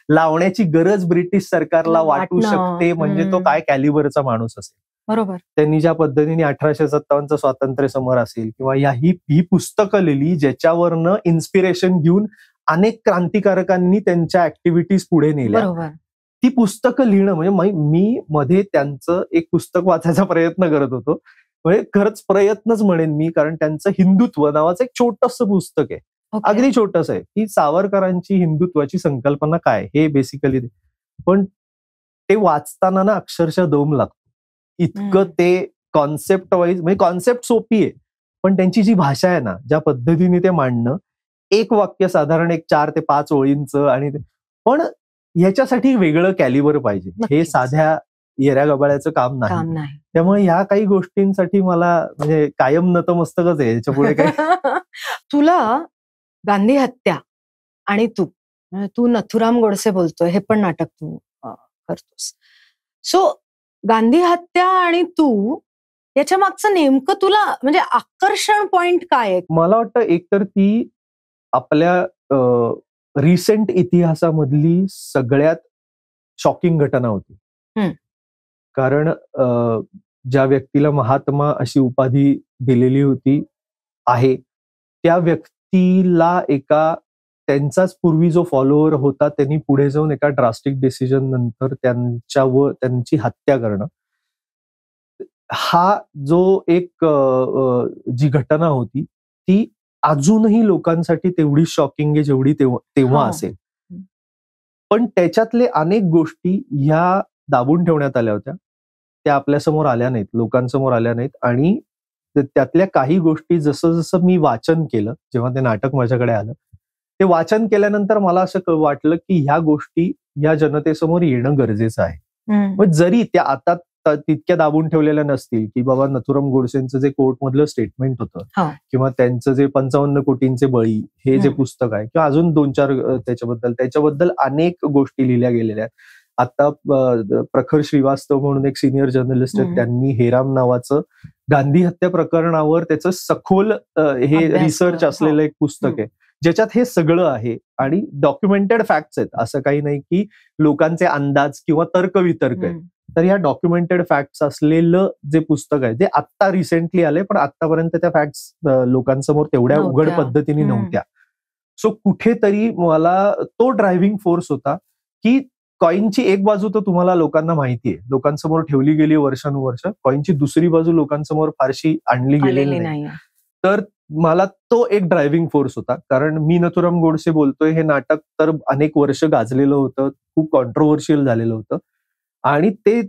लावण्याची गरज ब्रिटिश सरकारला वाटू शकते, म्हणजे तो काय कॅलिबरचा माणूस असेल. बरोबर. त्यांनी ज्या पद्धतीने 1857 स्वातंत्र्य समर असेल किंवा ही पुस्तकं लिहिली ज्याच्यावरनं इन्स्पिरेशन घेऊन अनेक क्रांतिकारकांनी त्यांच्या ऍक्टिव्हिटीज पुढे नेल्या. ती पुस्तकं लिहिणं म्हणजे मी मध्ये त्यांचं एक पुस्तक वाचायचा प्रयत्न करत होतो, म्हणजे खरंच प्रयत्नच म्हणेन मी, कारण त्यांचं हिंदुत्व नावाचं एक छोटंसं पुस्तक आहे, अगदी छोटंसं आहे, की सावरकरांची हिंदुत्वाची संकल्पना काय हे बेसिकली. पण ते वाचताना ना अक्षरशः दम लागतो, इतकं ते कॉन्सेप्ट वाईज, म्हणजे कॉन्सेप्ट सोपी आहे पण त्यांची जी भाषा आहे ना, ज्या पद्धतीने ते मांडणं, एक वाक्य साधारण 4 ते 5 ओळींचं, आणि पण ह्याच्यासाठी वेगळं कॅलिबर पाहिजे, हे साध्या येऱ्या गबाळ्याचं काम नाही. त्यामुळे ह्या काही गोष्टींसाठी मला म्हणजे कायम नतमस्तकच आहे, याच्यापुढे काही. तुला गांधी हत्या आणि तू नथुराम गोडसे बोलतोय, हे पण नाटक तू करतोस. सो गांधी हत्या आणि तू याच्या मागचं नेमकं तुला म्हणजे आकर्षण पॉइंट काय आहे? मला वाटतं एकतर ती आपल्या रिसेंट इतिहासामधली सगळ्यात शॉकिंग घटना होती. कारण ज्या व्यक्तीला महात्मा अशी उपाधी दिलेली होती आहे, त्या व्यक्तीला त्यांचाच पूर्वी जो फॉलोअर होता त्यांनी पुढे जाऊन एका ड्रास्टिक डिसिजन नंतर त्यांची हत्या करणं, हा जो एक जी घटना होती ती अजूनही लोकांसाठी तेवढी शॉकिंग आहे जेवढी तेव्हा असेल. पण त्याच्यातले अनेक गोष्टी ह्या दाबून ठेवण्यात आल्या होत्या, त्या आपल्यासमोर आल्या नाहीत, लोकांसमोर आल्या नाहीत. आणि त्यातल्या काही गोष्टी जसं जसं मी वाचन केलं, जेव्हा ते नाटक माझ्याकडे आलं, ते वाचन केल्यानंतर मला असं वाटलं की ह्या गोष्टी या जनतेसमोर येणं गरजेचं आहे. जरी त्या आता तितक्या दाबून ठेवलेल्या नसतील, की बाबा नथुराम गोडसेंचं जे कोर्टमधलं स्टेटमेंट होतं किंवा त्यांचं जे 55 कोटींचे बळी हे जे पुस्तक आहे, किंवा अजून 2-4 त्याच्याबद्दल अनेक गोष्टी लिहिल्या गेलेल्या आहेत. आता प्रखर श्रीवास्तव म्हणून एक सिनियर जर्नलिस्ट आहेत, त्यांनी हेराम नावाचं गांधी हत्या प्रकरणावर त्याचं सखोल हे रिसर्च असलेलं एक पुस्तक आहे, ज्याच्यात हे सगळं आहे आणि डॉक्युमेंटेड फॅक्ट्स आहेत. असं काही नाही की लोकांचे अंदाज किंवा तर्कवितर्क आहे. तर या डॉक्युमेंटेड फॅक्ट्स असलेलं जे पुस्तक आहे, जे आत्ता रिसेंटली आले, पण आतापर्यंत त्या फॅक्ट्स लोकांसमोर तेवढ्या उघड पद्धतीने नव्हत्या. सो कुठेतरी मला तो ड्रायव्हिंग फोर्स होता की कॉईनची एक बाजू तर तुम्हाला लोकांना माहिती आहे, लोकांसमोर ठेवली गेली वर्षानुवर्ष, कॉईनची दुसरी बाजू लोकांसमोर फारशी आणली गेलेली नाही. तर मला तो एक ड्रायव्हिंग फोर्स होता, कारण मी नथुराम गोडसे बोलतोय हे नाटक तर अनेक वर्ष गाजलेलं होतं, खूप कॉन्ट्रोव्हर्शियल झालेलं होतं, आणि ते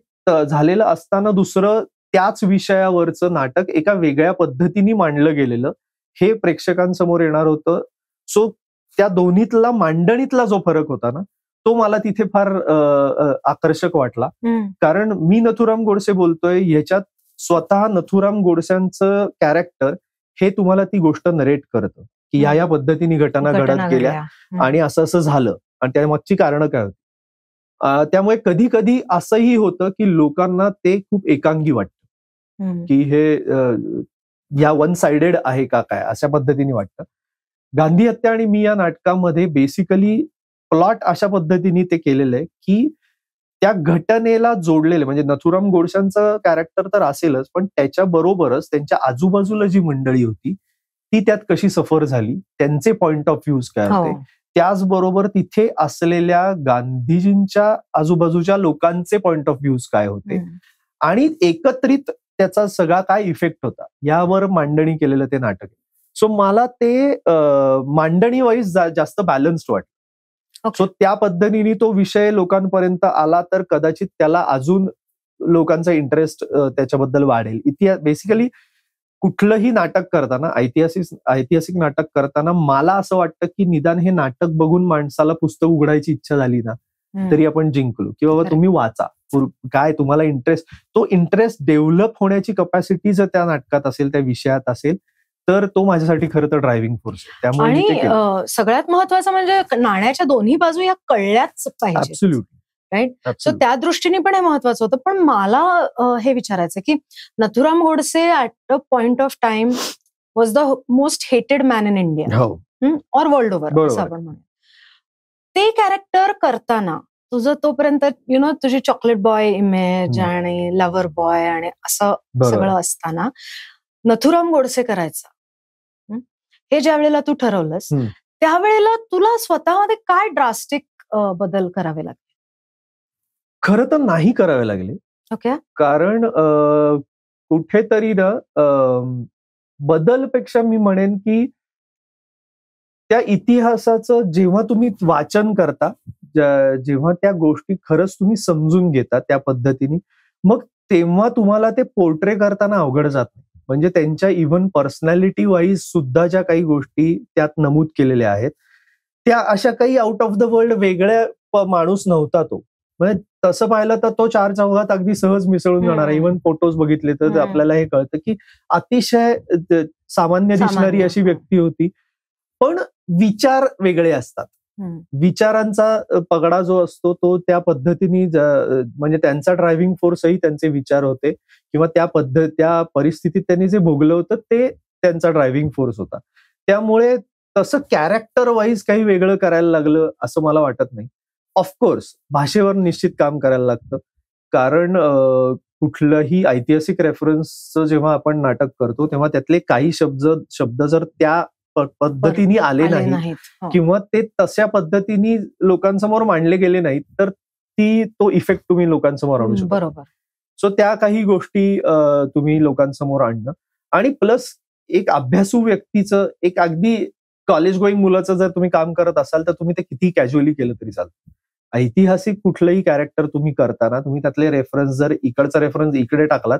झालेलं असताना दुसरं त्याच विषयावरचं नाटक एका वेगळ्या पद्धतीने मांडलं गेलेलं हे प्रेक्षकांसमोर येणार होतं. सो त्या दोन्हीतला मांडणीतला जो फरक होता ना, तो मला तिथे फार आकर्षक वाटला. कारण मी नथुराम गोडसे बोलतोय ह्याच्यात स्वतः नथुराम गोडसेंचं कॅरेक्टर हे तुम्हाला ती गोष्ट नरेट करतं की या पद्धतीने घटना घडत गेल्या आणि असं झालं आणि त्यामागची कारणं काय होती. त्यामुळे कधी कधी असंही होतं की लोकांना ते खूप एकांगी वाटतं की हे या वन साइडेड आहे का काय, अशा पद्धतीने वाटतं. गांधी हत्या आणि मी या नाटकामध्ये बेसिकली प्लॉट अशा पद्धतीने ते केलेलं आहे की त्या घटनेला जोडलेले, म्हणजे नथुराम गोडसेंचं कॅरेक्टर तर असेलच, पण त्याच्या बरोबरच त्यांच्या आजूबाजूला जी मंडळी होती ती त्यात कशी सफर झाली, त्यांचे पॉइंट ऑफ व्ह्यूज काय होते, त्याचबरोबर तिथे असलेल्या गांधीजींच्या आजूबाजूच्या लोकांचे पॉइंट ऑफ व्ह्यूज काय होते, आणि एकत्रित त्याचा सगळा काय इफेक्ट होता यावर मांडणी केलेलं ते नाटक आहे. सो मला ते मांडणी वाईज जास्त बॅलन्स्ड वाटतं. सो त्या पद्धतीने तो विषय लोकांपर्यंत आला तर कदाचित त्याला अजून लोकांचा इंटरेस्ट त्याच्याबद्दल वाढेल. बेसिकली कुठलंही नाटक करताना, ऐतिहासिक नाटक करताना मला असं वाटतं की निदान हे नाटक बघून माणसाला पुस्तक उघडायची इच्छा झाली ना तरी आपण जिंकलो. की बाबा तुम्ही वाचा, काय तुम्हाला तो इंटरेस्ट डेव्हलप होण्याची कपॅसिटी जर त्या नाटकात असेल, त्या विषयात असेल, तर तो माझ्यासाठी खरं तर ड्रायव्हिंग फोर्स आहे. त्यामुळे आणि सगळ्यात महत्वाचं म्हणजे नाण्याच्या दोन्ही बाजू या कळल्याच पाहिजे. ऍब्सोल्युटली. राईट. सो त्या दृष्टीने पण हे महत्वाचं होतं. पण मला हे विचारायचं की Nathuram Godse at a point of time was the most hated man in India or world over असं आपण म्हणू. ते कॅरेक्टर करताना तुझं तोपर्यंत तुझी चॉकलेट बॉय इमेज आणि लव्हर बॉय आणि असं सगळं असताना नथुराम गोडसे करायचा हे ज्या वेळेला तू ठरवलंस त्यावेळेला तुला स्वतःमध्ये काय ड्रास्टिक बदल करावे लागले? खरं तर नाही करावे लागले. ओके. कारण कुठेतरी ना बदलपेक्षा मी म्हणेन की त्या इतिहासाचं जेव्हा तुम्ही वाचन करता, जेव्हा त्या गोष्टी खरंच तुम्ही समजून घेता त्या पद्धतीने, मग तेव्हा तुम्हाला ते पोर्ट्रे करताना अवघड जात नाही. म्हणजे त्यांच्या इव्हन पर्सनॅलिटी वाईज सुद्धा ज्या काही गोष्टी त्यात नमूद केलेल्या आहेत त्या अशा काही आउट ऑफ द वर्ल्ड वेगळ्या माणूस नव्हता तो. म्हणजे तसं पाहिलं तर तो चार चौघात अगदी सहज मिसळून जाणार. इव्हन फोटोज बघितले तर आपल्याला हे कळतं की अतिशय सामान्य दिसणारी अशी व्यक्ती होती, पण विचार वेगळे असतात. विचारांचा पगडा जो असतो तो त्या पद्धतीने म्हणजे त्यांचा ड्रायव्हिंग फोर्सही त्यांचे विचार होते किंवा त्या परिस्थितीत त्यांनी जे भोगलं होतं ते त्यांचा ड्रायव्हिंग फोर्स होता. त्यामुळे तसं कॅरेक्टर वाईज काही वेगळं करायला लागलं असं मला वाटत नाही. ऑफकोर्स भाषेवर निश्चित काम करायला लागतं, कारण कुठलंही ऐतिहासिक रेफरन्सचं जेव्हा आपण नाटक करतो तेव्हा त्यातले काही शब्द जर त्या पद्धतीने आले नाहीत किंवा ते तशा पद्धतीने लोकांसमोर मांडले गेले नाहीत तर तो इफेक्ट तुम्ही लोकांसमोर आणू शकता. बरोबर. सो त्या काही गोष्टी तुम्ही लोकांसमोर आणणं आणि प्लस एक अभ्यासू व्यक्तीचं, एक अगदी कॉलेज गोईंग मुलाचं जर तुम्ही काम करत असाल तर तुम्ही ते किती कॅज्युअली केलं तरी चालतं. ऐतिहासिक कुठलंही कॅरेक्टर तुम्ही करताना तुम्ही त्यातले रेफरन्स जर इकडचा रेफरन्स इकडे टाकलात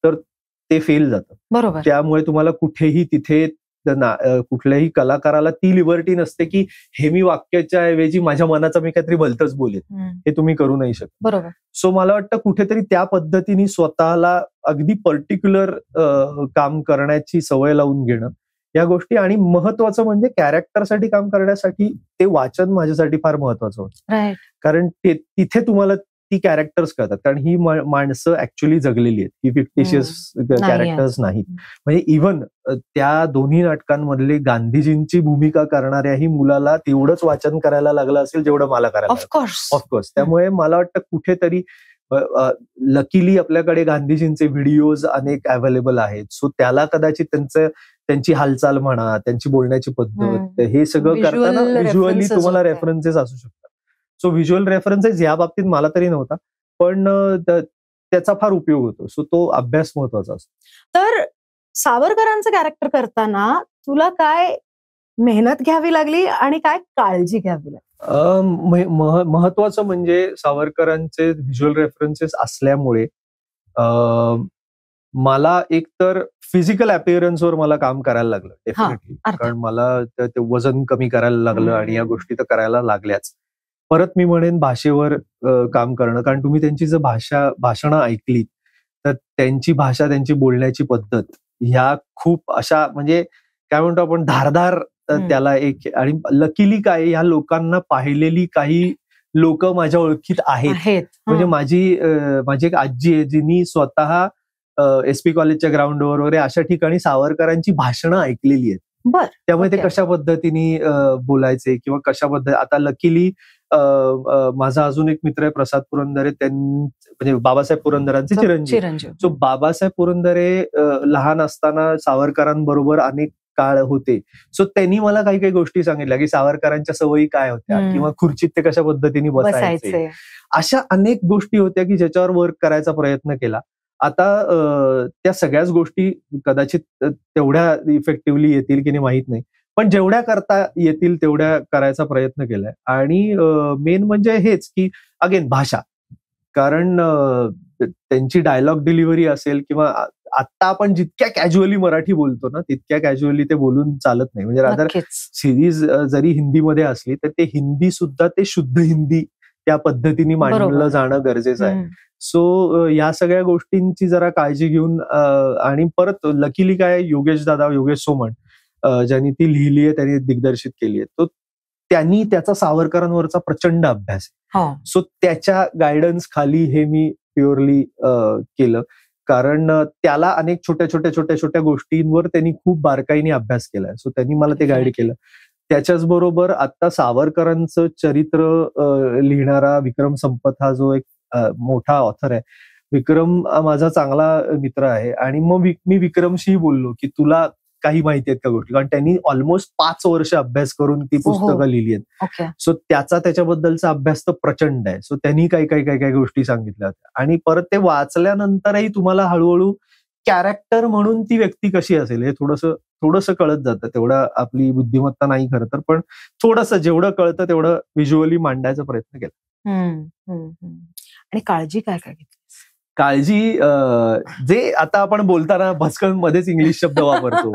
तर ते फेल जातं. बरोबर. त्यामुळे तुम्हाला कुठेही तिथे कुठल्याही कलाकाराला ती लिबर्टी नसते की हे मी वाक्याच्या ऐवजी माझ्या मनाचा मी काहीतरी भलतंच बोलेन, हे तुम्ही करू नाही शकत. बरोबर. सो मला वाटतं कुठेतरी त्या पद्धतीने स्वतःला अगदी पर्टिक्युलर काम करण्याची सवय लावून घेणं या गोष्टी, आणि महत्वाचं म्हणजे कॅरेक्टरसाठी काम करण्यासाठी ते वाचन माझ्यासाठी फार महत्वाचं होतं. कारण तिथे तुम्हाला ती कॅरेक्टर्स कळतात, कारण ही माणसं ऍक्च्युअली जगलेली आहेत, ही फिक्टिशियस कॅरेक्टर्स नाहीत. म्हणजे इव्हन त्या दोन्ही नाटकांमधले गांधीजींची भूमिका करणाऱ्याही मुलाला तेवढंच वाचन करायला लागलं असेल जेवढं मला करायला. ऑफकोर्स. त्यामुळे मला वाटतं कुठेतरी लकीली आपल्याकडे गांधीजींचे व्हिडिओज अनेक अवेलेबल आहेत. सो त्याला कदाचित त्यांची हालचाल म्हणा, त्यांची बोलण्याची पद्धत, हे सगळं करताना व्हिज्युअली तुम्हाला रेफरन्सेस असू शकतात. सो व्हिज्युअल रेफरन्सेस या बाबतीत मला तरी नव्हता, पण त्याचा फार उपयोग होतो. सो तो अभ्यास महत्वाचा असतो. तर सावरकरांचं कॅरेक्टर करताना तुला काय मेहनत घ्यावी लागली आणि काय काळजी घ्यावी लागली? महत्वाचं म्हणजे सावरकरांचे व्हिज्युअल रेफरन्सेस असल्यामुळे मला एकतर फिजिकल अपिअरन्सवर मला काम करायला लागलं डेफिनेटली, कारण मला ते वजन कमी करायला लागलं आणि या गोष्टी तर करायला लागल्याच. परत मी म्हणेन भाषेवर काम करणं, कारण तुम्ही त्यांची जर भाषणं ऐकली तर त्यांची भाषा, त्यांची बोलण्याची पद्धत ह्या खूप अशा म्हणजे काय म्हणतो आपण धारदार त्याला एक, आणि लकीली काय ह्या लोकांना पाहिलेली काही लोक माझ्या ओळखीत आहेत. म्हणजे माझी एक आजी आहे जिनी स्वतः SP कॉलेजच्या ग्राउंडवर वगैरे अशा ठिकाणी सावरकरांची भाषणं ऐकलेली आहेत. त्यामुळे ते कशा पद्धतीने बोलायचे किंवा कशा पद्धती. आता लकीली माझा अजून एक मित्र आहे प्रसाद पुरंदरे, म्हणजे बाबासाहेब पुरंदरांचे चिरंजीव. सो बाबासाहेब पुरंदरे लहान असताना सावरकरांबरोबर अनेक काळ होते. सो त्यांनी मला काही काही गोष्टी सांगितल्या की सावरकरांच्या सवयी काय होत्या किंवा खुर्चीत ते कशा पद्धतीने बसायचे. अशा अनेक गोष्टी होत्या की ज्याच्यावर वर्क करायचा प्रयत्न केला. आता त्या सगळ्याच गोष्टी कदाचित तेवढ्या इफेक्टिव्हली येतील की नाही माहित नाही, पण जेवढ्या करता येतील तेवढ्या करायचा प्रयत्न केलाय. आणि मेन म्हणजे हेच की अगेन भाषा, कारण त्यांची डायलॉग डिलिव्हरी असेल किंवा आता आपण जितक्या कॅज्युअली मराठी बोलतो ना तितक्या कॅज्युअली ते बोलून चालत नाही. म्हणजे रादर सिरीज जरी हिंदीमध्ये असली तर ते हिंदी सुद्धा ते शुद्ध हिंदी त्या पद्धतीने मांडलं जाणं गरजेचं आहे. सो या सगळ्या गोष्टींची जरा काळजी घेऊन आणि परत लकीली काय योगेश सोमण ज्यांनी ती लिहिली आहे त्यांनी दिग्दर्शित केली आहे, तो त्यांनी त्याचा सावरकरांवरचा प्रचंड अभ्यास आहे. सो त्याच्या गायडन्स खाली हे मी प्युअरली केलं, कारण त्याला अनेक छोट्या गोष्टींवर त्यांनी खूप बारकाईने अभ्यास केलाय. सो त्यांनी मला ते गाईड केलं. त्याच्याच बरोबर आता सावरकरांचं चरित्र लिहिणारा विक्रम संपत हा जो एक मोठा ऑथर आहे, विक्रम माझा चांगला मित्र आहे. आणि मग मी विक्रमशी बोललो की तुला काही माहिती आहेत का गोष्टी, कारण त्यांनी ऑलमोस्ट 5 वर्ष अभ्यास करून ती पुस्तकं लिहिली आहेत. सो त्याच्याबद्दलचा अभ्यास तर प्रचंड आहे. सो त्यांनी काही गोष्टी सांगितल्या होत्या. आणि परत ते वाचल्यानंतरही तुम्हाला हळूहळू कॅरेक्टर म्हणून ती व्यक्ती कशी असेल हे थोडंसं कळत जातं. तेवढं आपली बुद्धिमत्ता नाही खरं तर, पण थोडंसं जेवढं कळतं तेवढं व्हिज्युअली मांडायचा प्रयत्न केला. आणि काळजी काय घेतली? काळजी जे आता आपण बोलताना भस्कन मध्येच इंग्लिश शब्द वापरतो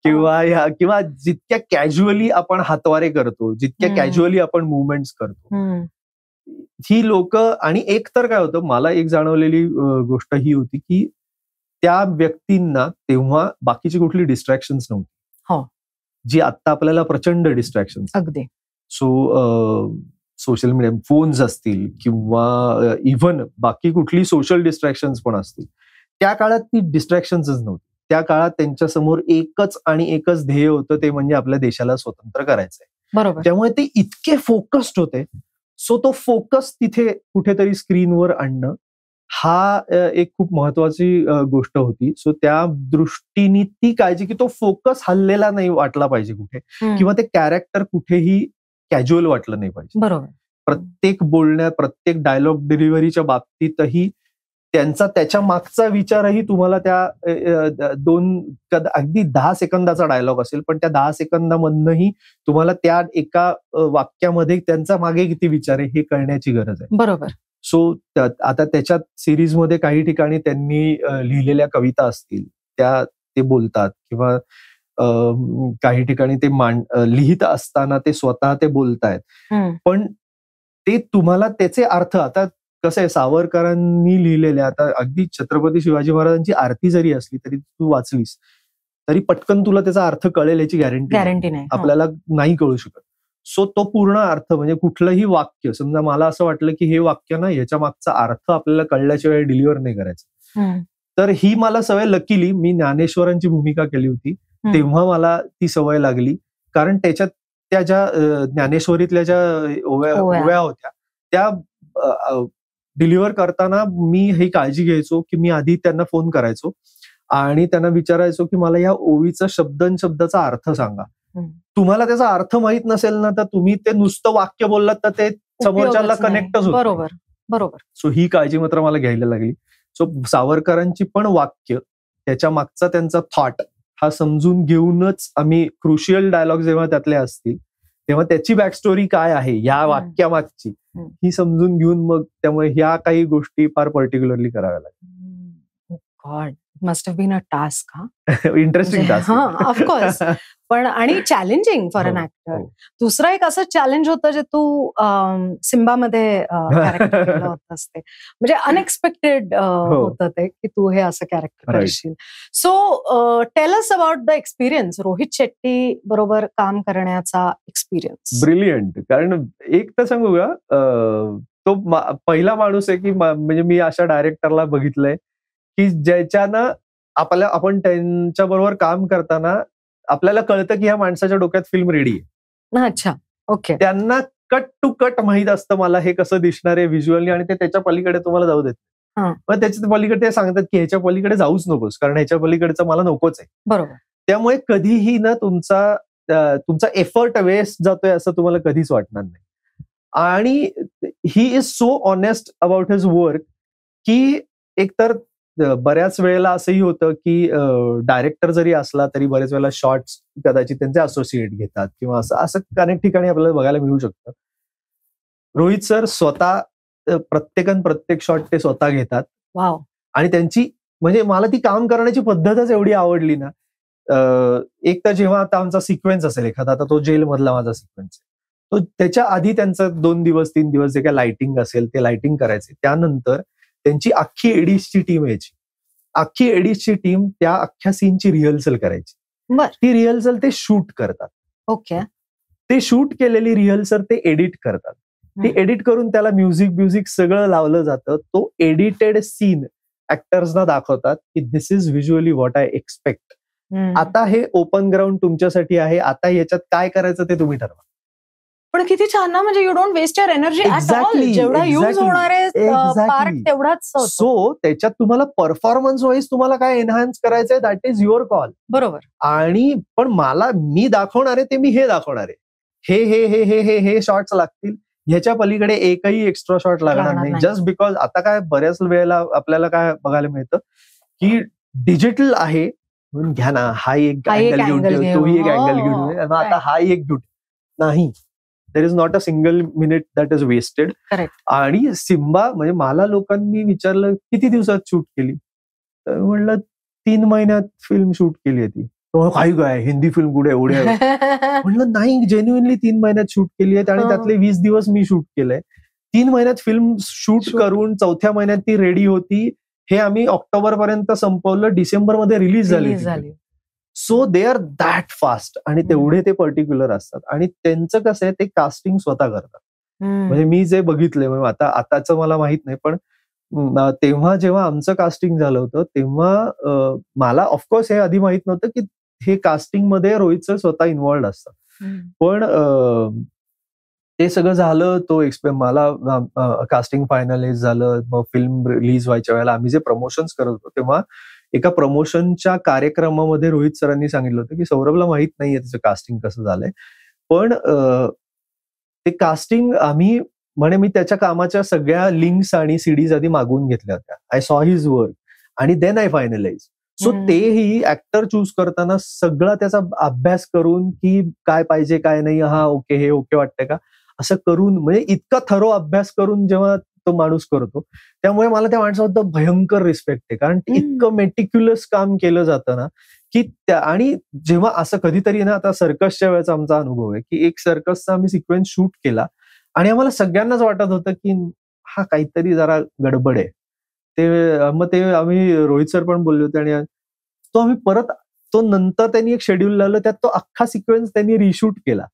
किंवा जितक्या कॅज्युअली आपण हातवारे करतो, जितक्या कॅज्युअली आपण मुवमेंट्स करतो, ही लोक. आणि एक तर काय होतं, मला एक जाणवलेली गोष्ट ही होती की त्या व्यक्तींना तेव्हा बाकीची कुठली डिस्ट्रॅक्शन्स नव्हती, जी आता आपल्याला प्रचंड डिस्ट्रॅक्शन्स. अगदी. सो सोशल मीडिया, फोन्स असतील किंवा इव्हन बाकी कुठली सोशल डिस्ट्रॅक्शन्स पण असतील, त्या काळात ती डिस्ट्रॅक्शन्सच नव्हती. त्या काळात त्यांच्या समोर एकच ध्येय होतं, ते म्हणजे आपल्या देशाला स्वतंत्र करायचंय. बरोबर. त्यामुळे ते इतके फोकस्ड होते. सो तो फोकस तिथे कुठेतरी स्क्रीनवर आणणं हा एक खूप महत्वाची गोष्ट होती. सो त्या दृष्टीने ती काळजी की तो फोकस हल्लेला नाही वाटला पाहिजे कुठे, किंवा ते कॅरेक्टर कुठेही कॅज्युअल वाटलं नाही पाहिजे. बरोबर. प्रत्येक बोलण्यात, प्रत्येक डायलॉग डिलिव्हरीच्या बाबतीतही त्याच्या मागचा विचारही तुम्हाला त्या अगदी 10 सेकंदाचा डायलॉग असेल, पण त्या 10 सेकंदामधनही तुम्हाला त्या एका वाक्यामध्ये त्यांचा मागे किती विचार आहे हे कळण्याची गरज आहे. बरोबर. सो आता त्याच्यात सिरीजमध्ये काही ठिकाणी त्यांनी लिहिलेल्या कविता असतील त्या ते बोलतात, किंवा काही ठिकाणी ते लिहित असताना ते स्वतः ते बोलतायत, पण ते तुम्हाला त्याचे अर्थ, आता कसं आहे, सावरकरांनी लिहिलेल्या, आता अगदी छत्रपती शिवाजी महाराजांची आरती जरी असली तरी तू वाचलीस तरी पटकन तुला त्याचा अर्थ कळेल याची गॅरंटी नाही, आपल्याला नाही कळू शकत. सो तो पूर्ण अर्थ, म्हणजे कुठलंही वाक्य, समजा मला असं वाटलं की हे वाक्य ना याच्या मागचा अर्थ आपल्याला कळल्याशिवाय डिलिव्हर नाही करायचं, तर ही मला सवय, लकीली मी ज्ञानेश्वरांची भूमिका केली होती तेव्हा मला ती सवय लागली. कारण त्याच्यात त्या ज्या ज्ञानेश्वरीतल्या ज्या ओव्या होत्या त्या डिलिव्हर करताना मी ही काळजी घ्यायचो की मी आधी त्यांना फोन करायचो आणि त्यांना विचारायचो की मला या ओवीचा शब्दाचा अर्थ सांगा. तुम्हाला त्याचा अर्थ माहित नसेल ना तर तुम्ही ते नुसतं वाक्य बोललात तर ते समोरच्याला कनेक्टच होत. बरोबर बरोबर. सो ही काळजी मात्र मला घ्यायला लागली. सो सावरकरांची पण वाक्य, त्याच्या मागचा त्यांचा थॉट हा समजून घेऊनच आम्ही क्रुशियल डायलॉग जेव्हा त्यातले असतील तेव्हा त्याची बॅकस्टोरी काय आहे या वाक्यामागची ही समजून घेऊन मग त्यामुळे ह्या काही गोष्टी फार पर्टिक्युलरली कराव्या लागतात. God, must have been a task. Interesting task. Of course. पण आणि चॅलेंजिंग फॉर अन ऍक्टर. दुसरं एक असं चॅलेंज होतं जे तू सिम्बामध्ये कॅरेक्टर केलं होतंस, ते म्हणजे अनएक्सपेक्टेड होतं ते की तू हे असं कॅरेक्टर करशील. So tell us about the experience, Rohit Shetty बरोबर काम करण्याचा एक्सपिरियन्स. ब्रिलियंट. कारण एक तर सांगू का, तो पहिला माणूस आहे की म्हणजे मी अशा डायरेक्टरला बघितलंय की ज्याच्यानं आपण त्यांच्या बरोबर काम करताना आपल्याला कळतं की ह्या माणसाच्या डोक्यात फिल्म रेडी आहे. अच्छा, ओके. त्यांना कट टू कट माहित असतं मला हे कसं दिसणार आहे व्हिज्युअली, आणि ते त्याच्या पलीकडे तुम्हाला जाऊ देत. मग त्याच्या पलीकडे ते सांगतात की ह्याच्या पलीकडे जाऊच नकोस, कारण ह्याच्या पलीकडचं मला नकोच आहे. बरोबर. त्यामुळे कधीही ना तुमचा एफर्ट वेस्ट जातोय असं तुम्हाला कधीच वाटणार नाही. आणि he is so honest about his work की एकतर बऱ्याच वेळेला असंही होतं की डायरेक्टर जरी असला तरी बऱ्याच वेळेला शॉर्ट्स कदाचित त्यांचे असोसिएट घेतात किंवा असं अनेक ठिकाणी आपल्याला बघायला मिळू शकतं. रोहित सर स्वतः प्रत्येक शॉट ते स्वतः घेतात. वाव. आणि त्यांची म्हणजे मला ती काम करण्याची पद्धतच एवढी आवडली ना. एक तर जेव्हा आता आमचा सिक्वेन्स असेल एखादा, आता तो जेलमधला माझा सिक्वेन्स आहे, तो त्याच्या आधी त्यांचं 2 दिवस 3 दिवस जे काय लाइटिंग असेल ते लाइटिंग करायचे. त्यानंतर त्यांची अख्खी एडिट्सची टीम यायची. अख्खी एडिट्सची टीम त्या अख्ख्या सीनची रिहर्सल करायची. ती रिहर्सल ते शूट करतात. ओके. ते शूट केलेली रिहर्सल ते एडिट करतात. ते एडिट करून त्याला म्युझिक सगळं लावलं जातं. तो एडिटेड सीन ऍक्टर्सना दाखवतात की this is visually what I expect. आता हे ओपन ग्राउंड तुमच्यासाठी आहे, आता याच्यात काय करायचं ते तुम्ही ठरवा. पण किती छान ना, म्हणजे you don't waste your energy at all. जेवढा यूज होणार आहे पार्ट तेवढाच. सो त्याच्यात तुम्हाला परफॉर्मन्स वाईज तुम्हाला काय एनहान्स करायचंय दॅट इज युअर कॉल. बरोबर. आणि पण मी दाखवणार आहे ते मी हे दाखवणार आहे. हे हे हे हे हे हे शॉट्स लागतील, ह्याच्या पलीकडे एकही एक्स्ट्रा शॉट लागणार नाही. जस्ट बिकॉज आता काय बऱ्याच वेळेला आपल्याला काय बघायला मिळतं की डिजिटल आहे म्हणून घ्या ना, हा एक अँगल घेऊन तोही एक अँगल घेऊन, आता हा एक घेऊन. नाही, there is not a single minute that is wasted. आणि सिम्बा म्हणजे मला लोकांनी विचारलं किती दिवसात शूट केली, तर म्हणलं 3 महिन्यात फिल्म शूट केली आहे ती. काय हिंदी फिल्म कुठे एवढे म्हणलं नाही, जेन्युइनली 3 महिन्यात शूट केली आहे. आणि त्यातले 20 दिवस मी शूट केलंय. 3 महिन्यात फिल्म शूट करून 4थ्या महिन्यात ती रेडी होती. हे आम्ही ऑक्टोबर पर्यंत संपवलं, डिसेंबरमध्ये रिलीज झाली. So they are that fast आणि तेवढे ते पर्टिक्युलर असतात. आणि त्यांचं कसं आहे, ते कास्टिंग स्वतः करतात. म्हणजे मी जे बघितलंय, म्हणजे आताचं मला माहित नाही, पण तेव्हा जेव्हा आमचं कास्टिंग झालं होतं तेव्हा मला ऑफकोर्स हे आधी माहित नव्हतं की हे कास्टिंग मध्ये रोहित सर स्वतः इन्व्हॉल्ड असतात. पण ते सगळं झालं, तो मला कास्टिंग फायनलाइज झालं. मग फिल्म रिलीज व्हायच्या वेळेला आम्ही जे प्रमोशन्स करत होतो तेव्हा एका प्रमोशनच्या कार्यक्रमामध्ये रोहित सरांनी सांगितलं होतं की सौरभला माहित नाहीये त्याचं कास्टिंग कसं झालंय, पण ते कास्टिंग मी त्याच्या कामाच्या सगळ्या लिंक्स आणि सीडीज आधी मागवून घेतल्या होत्या. आय सॉ हिज वर्क आणि देन आय फायनलाइज. सो तेही ऍक्टर चूज करताना सगळा त्याचा अभ्यास करून की काय पाहिजे काय नाही, हा ओके हे ओके वाटतंय का, असं करून, म्हणजे इतका थरो अभ्यास करून जेव्हा तो माणूस करतो, त्यामुळे मला त्या माणसाबद्दल भयंकर रिस्पेक्ट आहे. कारण इतकं मेटिक्युलस काम केलं जातं ना की आणि जेव्हा असं कधीतरी ना, आता सर्कसच्या वेळेचा आमचा अनुभव आहे की एक सर्कसचा आम्ही सिक्वेन्स शूट केला आणि आम्हाला सगळ्यांनाच वाटत होतं की हा काहीतरी जरा गडबड आहे. मग ते आम्ही रोहित सर पण बोलले होते आणि तो आम्ही परत नंतर त्यांनी एक शेड्यूल लावलं, त्यात तो अख्खा सिक्वेन्स त्यांनी रिशूट केला.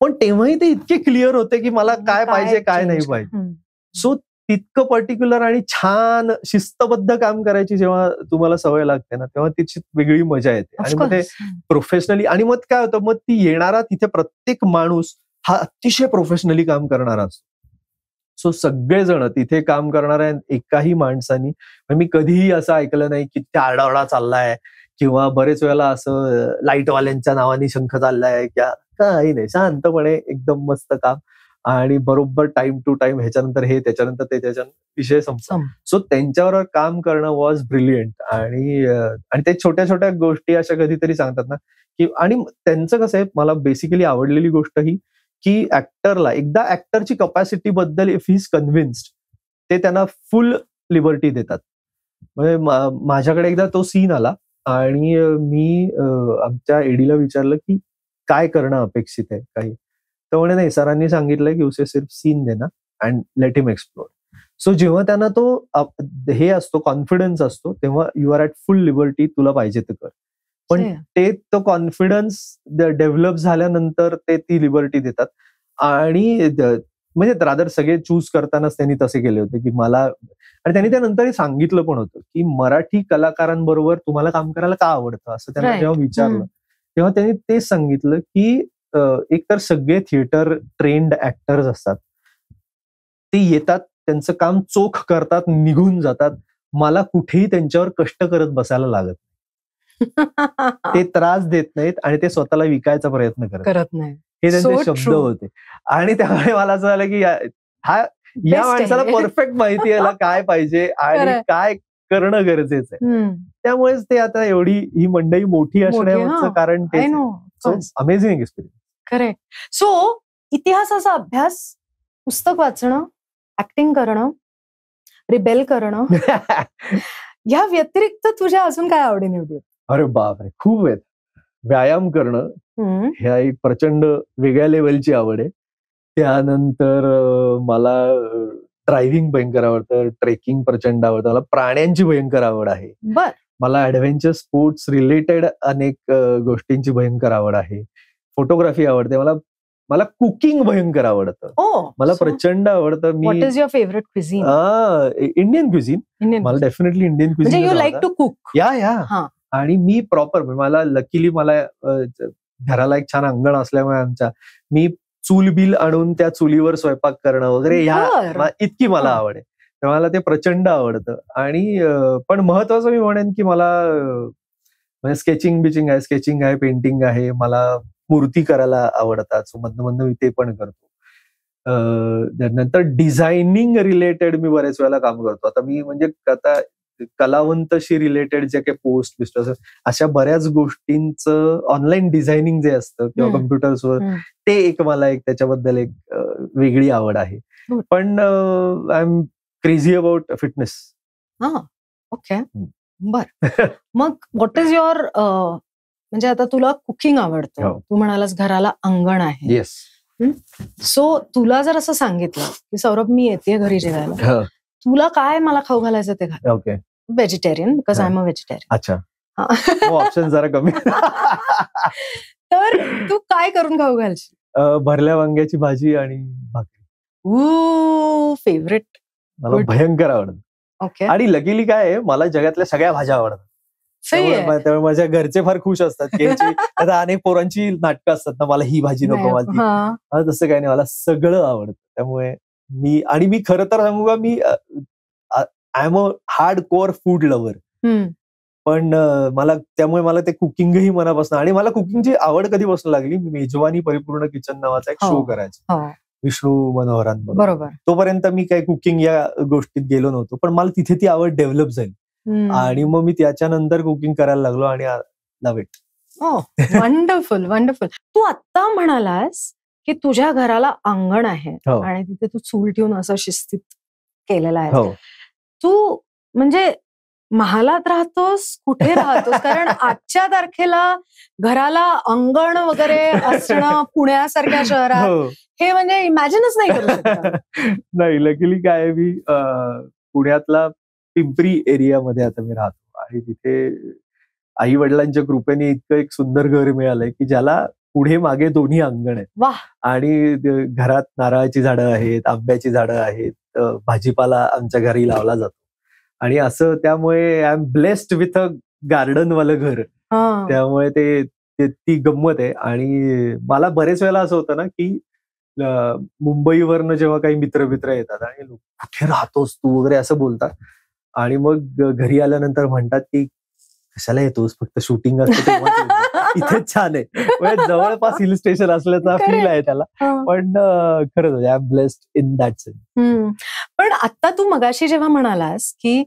पण तेव्हाही ते इतके क्लिअर होते की मला काय पाहिजे काय नाही पाहिजे. सो तितकं पर्टिक्युलर आणि छान शिस्तबद्ध काम करायची जेव्हा तुम्हाला सवय लागते ना, तेव्हा तिची वेगळी मजा येते. आणि मग ते प्रोफेशनली, आणि मग काय होतं, मग ती येणारा तिथे प्रत्येक माणूस हा अतिशय प्रोफेशनली काम करणारा असतो. सो सगळेजण तिथे काम करणाऱ्या एकाही माणसानी, मी कधीही असं ऐकलं नाही की त्या आरडाओरडा चाललाय किंवा बरेच वेळेला असं लाईटवाल्यांच्या नावाने शंख चाललाय, काही नाही, शांतपणे एकदम मस्त काम आणि बरोबर टाइम टू टाइम, ह्याच्यानंतर हे, त्याच्यानंतर ते, त्याच्यानंतर विषय संपला. सो त्यांच्यावर काम करणं वॉज ब्रिलियंट. आणि ते छोट्या छोट्या गोष्टी अशा कधीतरी सांगतात ना की, आणि त्यांचं कसं आहे, मला बेसिकली आवडलेली गोष्ट ही की ऍक्टरला एकदा ऍक्टरची कपॅसिटी बद्दल इफ ही इज कन्व्हिन्स्ड, ते त्यांना फुल लिबर्टी देतात. म्हणजे माझ्याकडे एकदा तो सीन आला आणि मी आमच्या एडीला विचारलं की काय करणं अपेक्षित आहे काही, तर म्हणे नाही, सरांनी सांगितलंय की उसे सिर्फ सीन देना and let him explore. So जेव्हा त्यांना तो हे असतो, कॉन्फिडन्स असतो, तेव्हा you are at full liberty, तुला पाहिजे ते कर. पण ते तो कॉन्फिडन्स डेव्हलप झाल्यानंतर ते ती लिबर्टी देतात. आणि म्हणजे रादर सगळे चूज करतानाच त्यांनी तसे केले होते की मला, आणि त्यांनी त्यानंतर सांगितलं पण होतं की मराठी कलाकारांबरोबर तुम्हाला काम करायला का आवडतं, असं त्यांना जेव्हा विचारलं तेव्हा त्यांनी तेच सांगितलं की एकतर सगळे थिएटर ट्रेन्ड ऍक्टर्स असतात, ते येतात, त्यांचं काम चोख करतात, निघून जातात. मला कुठेही त्यांच्यावर कष्ट करत बसायला लागत नाही. ते त्रास देत नाहीत आणि ते स्वतःला विकायचा प्रयत्न करत नाही. हे त्यांचे शब्द होते. आणि त्यामुळे मला असं झालं की या माणसाला परफेक्ट माहिती आहे काय पाहिजे आणि काय करणं गरजेचं आहे. त्यामुळेच ते आता एवढी ही मंडळी मोठी असण्याचं कारण ते अमेझिंग एक्सपिरियन्स. करेक्ट. सो इतिहासाचा अभ्यास, पुस्तक वाचणं, ऍक्टिंग करणं, रिबेल करणं, या व्यतिरिक्त तुझ्या अजून काय आवडीनिवडी आहेत? अरे बापरे, खूप आहेत. व्यायाम करणं ह्या एक प्रचंड वेगळ्या लेवलची आवड आहे. त्यानंतर मला ड्रायव्हिंग भयंकर आवडतं, ट्रेकिंग प्रचंड आवडतं, मला प्राण्यांची भयंकर आवड आहे. बर. मला ऍडव्हेंचर स्पोर्ट्स रिलेटेड अनेक गोष्टींची भयंकर आवड आहे. फोटोग्राफी आवडते मला. मला कुकिंग भयंकर आवडतं. मला प्रचंड आवडतं. What is your favourite cuisine? Indian cuisine. मला डेफिनेटली इंडियन क्विझिन. म्हणजे यू लाईक टू कुक? या. आणि मी प्रॉपर, मला लकीली मला घराला एक छान अंगण असल्यामुळे आमच्या, मी चूल बिल आणून त्या चुलीवर स्वयंपाक करणं वगैरे ह्या इतकी मला आवड आहे. तर मला ते प्रचंड आवडतं. आणि पण महत्वाचं मी म्हणेन की मला म्हणजे स्केचिंग आहे, पेंटिंग आहे, मला मूर्ती करायला आवडतात. सो मधनं मी ते पण करतो. नंतर डिझायनिंग रिलेटेड मी बरेच वेळेला काम करतो. आता मी म्हणजे आता कलावंतशी रिलेटेड जे काही पोस्ट अशा बऱ्याच गोष्टींचं ऑनलाईन डिझायनिंग जे असतं किंवा कम्प्युटर्सवर, ते एक मला एक त्याच्याबद्दल एक वेगळी आवड आहे. पण I am crazy about fitness. Okay, बर. मग व्हॉट इज युअर, म्हणजे आता तुला कुकिंग आवडतं, तू म्हणालास घराला अंगण आहे. येस. सो तुला जर असं सांगितलं की सौरभ मी येते घरी जेवायला, तुला काय मला खाऊ घालायचं ते घाल. Okay. Vegetarian, because I am a vegetarian. अच्छा, ऑप्शन जरा कमी. तर तू काय करून खाऊ घालशील? भरल्या वांग्याची भाजी आणि भाकरी. फेवरेट. मला भयंकर आवडतं. ओके. आणि लकीली काय आहे, मला जगातल्या सगळ्या भाज्या आवडतात. त्यामुळे माझ्या घरचे फार खुश असतात की आता अनेक पोरांची नाटकं असतात ना, मला ही भाजी नको, मला तसं काही नाही, मला सगळं आवडतं. त्यामुळे मी खरं तर सांगू का, मी I am a hardcore food lover. पण त्यामुळे मला ते कुकिंगही मनापासून, आणि मला कुकिंगची आवड कधीपासून लागली, मेजवानी परिपूर्ण किचन नावाचा एक शो करायचा विष्णू मनोहरांबरोबर. तोपर्यंत मी काही कुकिंग या गोष्टीत गेलो नव्हतो, पण मला तिथे ती आवड डेव्हलप झाली. आणि मग मी त्याच्यानंतर कुकिंग करायला लागलो आणि लव्ह इट. Wonderful, wonderful. तू आता म्हणालास की तुझ्या घराला अंगण आहे आणि तिथे तू चूल ठेवून असं शिस्तीत केलेलं आहे. तू म्हणजे महालात राहतोस, कुठे राहतोस? कारण आजच्या तारखेला घराला अंगण वगैरे असणं पुण्यासारख्या शहरात हे म्हणजे इमॅजिनच नाही करू शकत. नाही, लकीली काय, मी पुण्यातला पिंपरी एरियामध्ये आता मी राहतो आणि तिथे आई वडिलांच्या कृपेने इतकं एक सुंदर घर मिळालंय की ज्याला पुढे मागे दोन्ही अंगण आहेत. आणि घरात नारळाची झाडं आहेत, आंब्याची झाडं आहेत, भाजीपाला आमच्या घरी लावला जातो. आणि असं त्यामुळे I am blessed with a garden वालं घर. त्यामुळे ती गंमत आहे. आणि मला बरेच वेळेला असं होतं ना की मुंबईवरनं जेव्हा काही मित्र येतात आणि कुठे राहतोस तू वगैरे असं बोलतात, आणि मग घरी आल्यानंतर म्हणतात की कशाला येतोस, फक्त शूटिंग असतं इथेच छान आहे. म्हणजे जवळपास हिल स्टेशन असल्याचा फील आहे त्याला. पण खरंच I am blessed in that sense. पण आता तू मगाशी जेव्हा म्हणालास की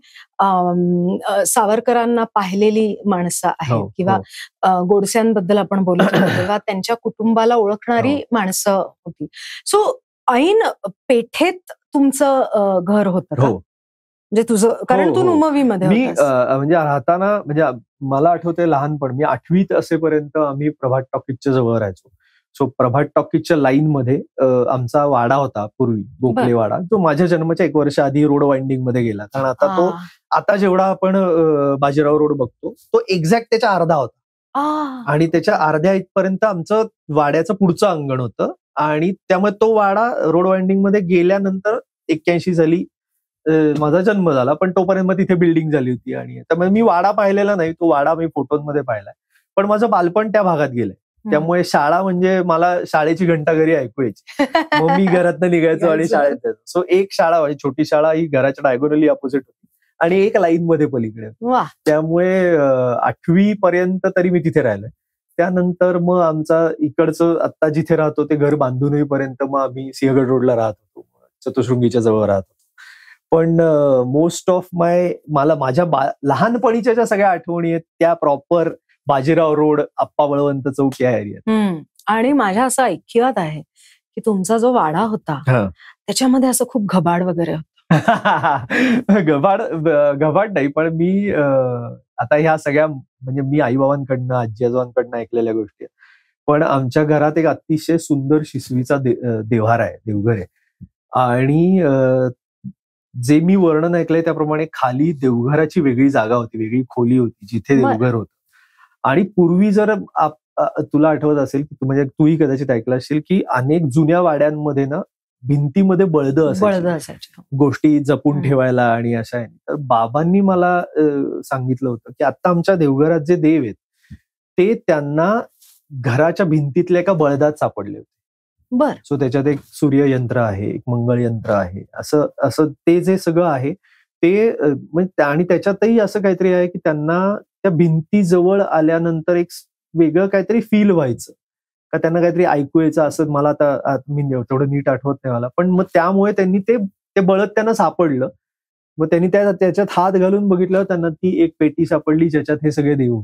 सावरकरांना पाहिलेली माणसं आहेत किंवा गोडस्यांबद्दल आपण बोलत होतो तेव्हा त्यांच्या कुटुंबाला ओळखणारी माणसं होती. सो ऐन पेठेत तुमचं घर होतं का? म्हणजे तुझं, कारण तू नुमवीमध्ये मी म्हणजे राहताना, म्हणजे मला आठवतंय लहानपण, मी 8वीत असेपर्यंत आम्ही प्रभात टॉकीजच्या जवळ राहायचो. सो प्रभात टॉकीजच्या लाईन मध्ये आमचा वाडा होता पूर्वी, गोखले वाडा, जो माझ्या जन्माच्या 1 वर्ष आधी रोड वाइंडिंग मध्ये गेला. कारण आता जेवढा आपण बाजीराव रोड बघतो तो एक्झॅक्ट त्याच्या अर्धा होता. आणि त्याच्या अर्ध्या इथपर्यंत आमचं वाड्याचं पुढचं अंगण होतं. आणि त्यामुळे तो वाडा रोड वाइंडिंग मध्ये गेल्यानंतर 81 साली माझा जन्म झाला. पण तोपर्यंत मग तिथे बिल्डिंग झाली होती. आणि त्यामुळे मी वाडा पाहिलेला नाही, तो वाडा मी फोटोमध्ये पाहिलाय. पण माझं बालपण त्या भागात गेलंय. त्यामुळे शाळा म्हणजे मला शाळेची घंटा घरी ऐकू यायची. मग मी घरातनं निघायचो आणि शाळेत जायचो. सो एक शाळा, छोटी शाळा ही घराच्या डायगोनली अपोजिट होती आणि एक लाईन मध्ये पलीकडे. त्यामुळे 8वी पर्यंत तरी मी तिथे राहिलोय. त्यानंतर मग आमचा इकडचं आता जिथे राहतो ते घर बांधून होईपर्यंत मग आम्ही सिंहगड रोडला राहत होतो, चतुशृंगीच्या जवळ राहत होतो. पण मोस्ट ऑफ मला माझ्या लहानपणीच्या ज्या सगळ्या आठवणी आहेत त्या प्रॉपर बाजीराव रोड, आप्पा बळवंत चौक या एरियात. आणि माझ्या असं ऐकिवात आहे की तुमचा जो वाडा होता त्याच्यामध्ये असं खूप घबाड वगैरे होतं. गभाट नाही, पण मी आता ह्या सगळ्या म्हणजे मी आई-बाबांकडनं, आजी-आजोबांकडनं ऐकलेल्या गोष्टी आहेत. पण आमच्या घरात एक अतिशय सुंदर शिसवीचा देव्हार आहे, देवघर आहे. आणि जे मी वर्णन ऐकलंय त्याप्रमाणे खाली देवघराची वेगळी जागा होती, वेगळी खोली होती जिथे देवघर होतं. आणि पूर्वी जर तुला आठवत असेल, म्हणजे तूही कदाचित ऐकलं असेल, की अनेक जुन्या वाड्यांमध्ये ना भिंतीमध्ये बळद असायची गोष्टी जपून ठेवायला आणि अशा आहे. तर बाबांनी मला सांगितलं होतं की आता आमच्या देवघरात जे देव आहेत ते त्यांना घराच्या भिंतीतल्या एका बळदात सापडले होते. बर. सो त्याच्यात एक सूर्ययंत्र आहे, एक मंगळ यंत्र आहे, असं ते जे सगळं आहे ते आणि त्याच्यातही असं काहीतरी आहे की त्यांना त्या भिंती जवळ आल्यानंतर एक वेगळं काहीतरी फील व्हायचं का त्यांना काहीतरी ऐकू यायचं असं. मला आता मी तेवढं नीट आठवत नाही मला, पण मग त्यामुळे त्यांनी ते बळद त्यांना सापडलं. मग त्यांनी त्याच्यात हात घालून बघितलं, त्यांना ती एक पेटी सापडली ज्याच्यात हे सगळे देव.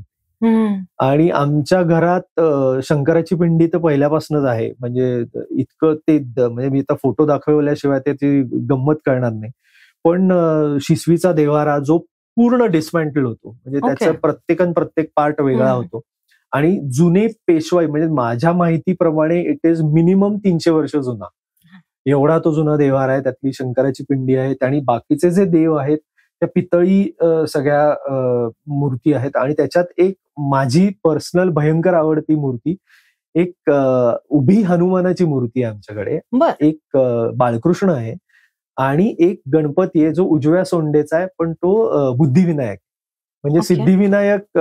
आणि आमच्या घरात शंकराची पिंडी तर पहिल्यापासूनच आहे. म्हणजे इतकं ते म्हणजे मी आता फोटो दाखवल्याशिवाय त्याची गंमत करणार नाही. पण शिसवीचा देव्हारा जो पूर्ण डिस्मॅन्टल होतो, म्हणजे त्याचा प्रत्येक पार्ट वेगळा होतो. आणि जुने पेशवाई म्हणजे माझ्या माहितीप्रमाणे इट इज मिनिमम 300 वर्ष जुना, एवढा तो जुना देव्हारा आहे. त्यातली शंकराची पिंडी आहे आणि बाकीचे जे देव आहेत त्या पितळी सगळ्या मूर्ती आहेत. आणि त्याच्यात एक माझी पर्सनल भयंकर आवडती मूर्ती, एक उभी हनुमानाची मूर्ती आहे आमच्याकडे, एक बाळकृष्ण आहे आणि एक गणपती आहे जो उजव्या सोंडेचा आहे, पण तो बुद्धिविनायक. म्हणजे सिद्धिविनायक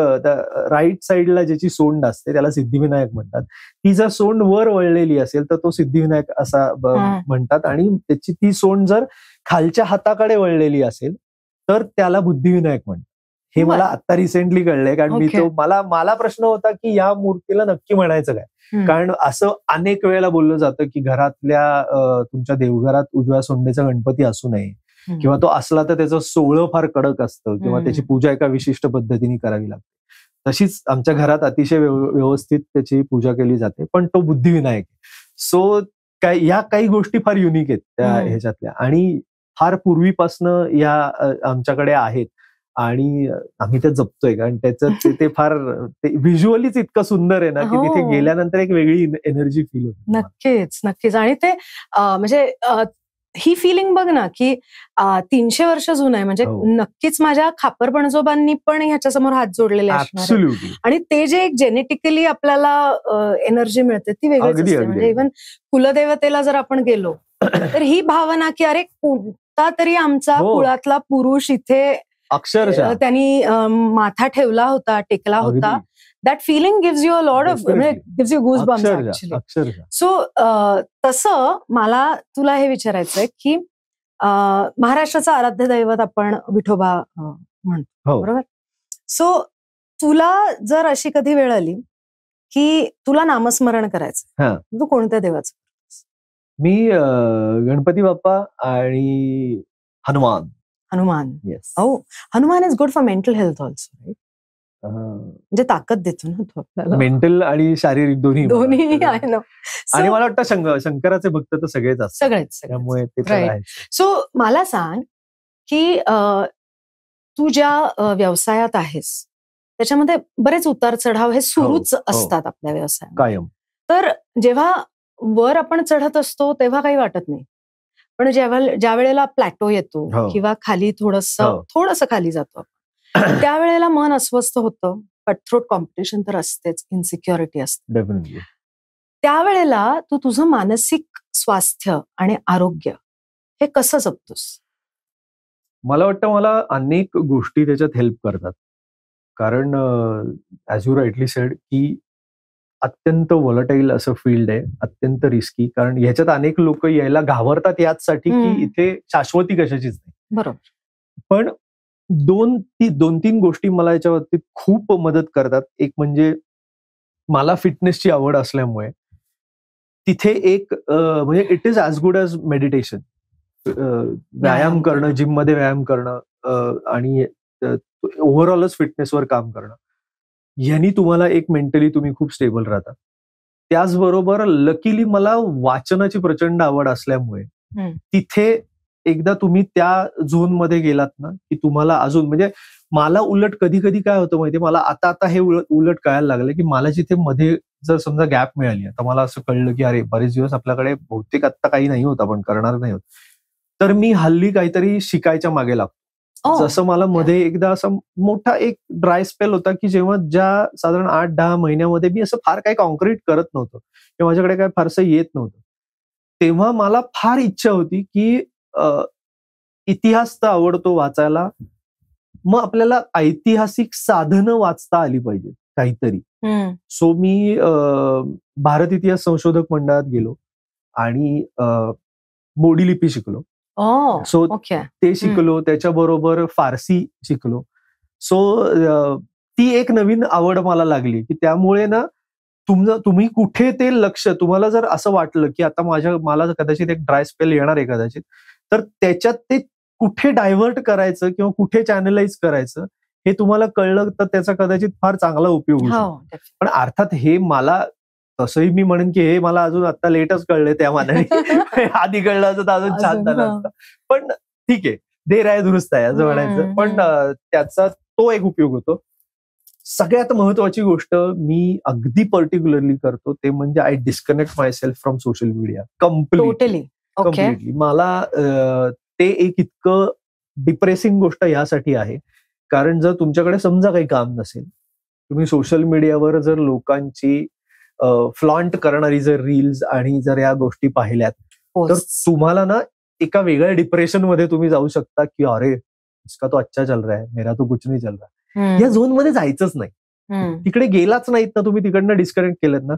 राईट साईडला ज्याची सोंड असते त्याला सिद्धिविनायक म्हणतात. ती जर सोंड वर वळलेली असेल तर तो सिद्धिविनायक असा म्हणतात. आणि त्याची ती सोंड जर खालच्या हाताकडे वळलेली असेल तर त्याला बुद्धिविनायक म्हणतात. हे मला आता रिसेंटली कळलंय, कारण मला प्रश्न होता की या मूर्तीला नक्की म्हणायचं काय. कारण असं अनेक वेळेला बोललं जातं की घरातल्या तुमच्या देवघरात उजव्या सोंडेचा गणपती असू नये, किंवा तो असला तर त्याचं सोहळं फार कडक असतं, किंवा त्याची पूजा एका विशिष्ट पद्धतीने करावी लागते. तशीच आमच्या घरात अतिशय व्यवस्थित त्याची पूजा केली जाते, पण तो बुद्धिविनायक. सो या काही गोष्टी फार युनिक आहेत त्या ह्याच्यातल्या, आणि फार पूर्वीपासनं या आमच्याकडे आहेत आणि आम्ही ते जपतोय. कारण त्याचं ते फार व्हिज्युअलीच इतकं सुंदर आहे ना की तिथे गेल्यानंतर एक वेगळी एनर्जी फील होते. नक्कीच. आणि ते म्हणजे ही फिलिंग बघ ना की 300 वर्ष जुनं आहे, म्हणजे नक्कीच माझ्या खापर पणजोबांनी पण ह्याच्यासमोर हात जोडलेले असणार. आणि ते जे एक जेनेटिकली आपल्याला एनर्जी मिळते ती वेगळीच असते. म्हणजे इव्हन कुलदेवतेला जर आपण गेलो तर ही भावना की अरे कोणता तरी आमचा कुळातला पुरुष इथे अक्षरशः त्यांनी माथा ठेवला होता, टेकला होता. That feeling gives you a lot of, gives you goosebumps actually. So तसं मला तुला हे विचारायचंय की महाराष्ट्राचं आराध्य दैवत आपण विठोबा म्हणतो, बरोबर? सो तुला जर अशी कधी वेळ आली की तुला नामस्मरण करायचं, तू कोणत्या देवाचं? मी गणपती बाप्पा आणि Hanuman. Yes. Hanuman is good for mental health also, right? म्हणजे ताकद देतो ना तो आपल्याला, मेंटल आणि शारीरिक दोन्ही आहे ना. आणि मला वाटतं शंकराचे भक्त तर सगळेच असतात, त्यामुळे ते. सो मला सांग की तू ज्या व्यवसायात आहेस त्याच्यामध्ये बरेच उतार चढाव हे सुरूच असतात आपल्या व्यवसायात कायम. तर जेव्हा वर आपण चढत असतो तेव्हा काही वाटत नाही, पण ज्या वेळेला प्लॅटो येतो किंवा खाली थोडंसं खाली जातो त्यावेळेला मन अस्वस्थ होतं, कटथ्रोट कॉम्पिटिशन तर असतेच, इन्सिक्युरिटी असते. त्यावेळेला तू तुझं मानसिक स्वास्थ्य आणि आरोग्य हे कसं जपतोस? मला वाटतं मला अनेक गोष्टी त्याच्यात हेल्प करतात. कारण ऍज यू राईटली सेड की अत्यंत व्हॉलटाईल असं फील्ड आहे, अत्यंत रिस्की. कारण ह्याच्यात अनेक लोक यायला घाबरतात याचसाठी की इथे शाश्वती कशाचीच नाही. बरोबर. पण दोन तीन गोष्टी मला याच्या बाबतीत खूप मदत करतात. एक म्हणजे मला फिटनेसची आवड असल्यामुळे तिथे एक म्हणजे it is as good as meditation. व्यायाम करणं, जिम मध्ये व्यायाम करणं आणि ओव्हरऑलच फिटनेसवर काम करणं, ह्यानी तुम्हाला एक मेंटली तुम्ही खूप स्टेबल राहता. त्याचबरोबर लकीली मला वाचनाची प्रचंड आवड असल्यामुळे तिथे एकदा तुम्ही त्या झोनमध्ये गेलात ना की तुम्हाला अजून म्हणजे मला उलट कधी कधी काय होतं माहितीये, मला आता हे उलट कळायला लागलं की मला जिथे मध्ये जर समजा गॅप मिळाली, आता मला असं कळलं की अरे बरेच दिवस आपल्याकडे बहुतेक आत्ता काही नाही होत, आपण करणार नाही होत, तर मी हल्ली काहीतरी शिकायच्या मागे लागतो. जसं मला मध्ये एकदा असा मोठा एक ड्राय स्पेल होता की जेव्हा ज्या साधारण 8-10 महिन्यामध्ये मी असं फार काही कॉन्क्रीट करत नव्हतं किंवा माझ्याकडे काय फारसं येत नव्हतं, तेव्हा मला फार इच्छा होती की इतिहास तर आवडतो वाचायला, मग आपल्याला ऐतिहासिक साधनं वाचता आली पाहिजे काहीतरी. सो मी भारत इतिहास संशोधक मंडळात गेलो आणि मोडी लिपी शिकलो. सो ते शिकलो, त्याच्याबरोबर फारसी शिकलो. सो ती एक नवीन आवड मला लागली की त्यामुळे ना तुम्ही कुठे ते लक्ष, तुम्हाला जर असं वाटलं की आता मला कदाचित एक ड्राय स्पेल येणार आहे कदाचित, तर त्याच्यात ते कुठे डायव्हर्ट करायचं किंवा कुठे चॅनलाइज करायचं हे तुम्हाला कळलं तर त्याचा कदाचित फार चांगला उपयोग होऊ शकतो. पण अर्थात हे मला तसंही मी म्हणेन की हे मला अजून आता लेटच कळलंय त्या मानाने. आधी कळलं असं तर अजून छान झालं असतं. पण ठीक आहे, देर आहे दुरुस्त आहे असं म्हणायचं. पण त्याचा तो एक उपयोग होतो. सगळ्यात महत्वाची गोष्ट मी अगदी पर्टिक्युलरली करतो ते म्हणजे I disconnect my self from social media completely. मला ते एक इतकं डिप्रेसिंग गोष्ट यासाठी आहे कारण जर तुमच्याकडे समजा काही काम नसेल, तुम्ही सोशल मीडियावर जर लोकांची फ्लॉन्ट करणारी जर रील्स आणि जर या गोष्टी पाहिल्यात तर तुम्हाला ना एका वेगळ्या डिप्रेशन मध्ये तुम्ही जाऊ शकता की अरे इसका तो अच्छा चल रहा है, मेरा तो कुछ नहीं चल रहा. या झोन मध्ये जायचंच नाही, तिकडे गेलाच नाहीत ना तुम्ही, तिकडनं डिस्कनेक्ट केलं ना.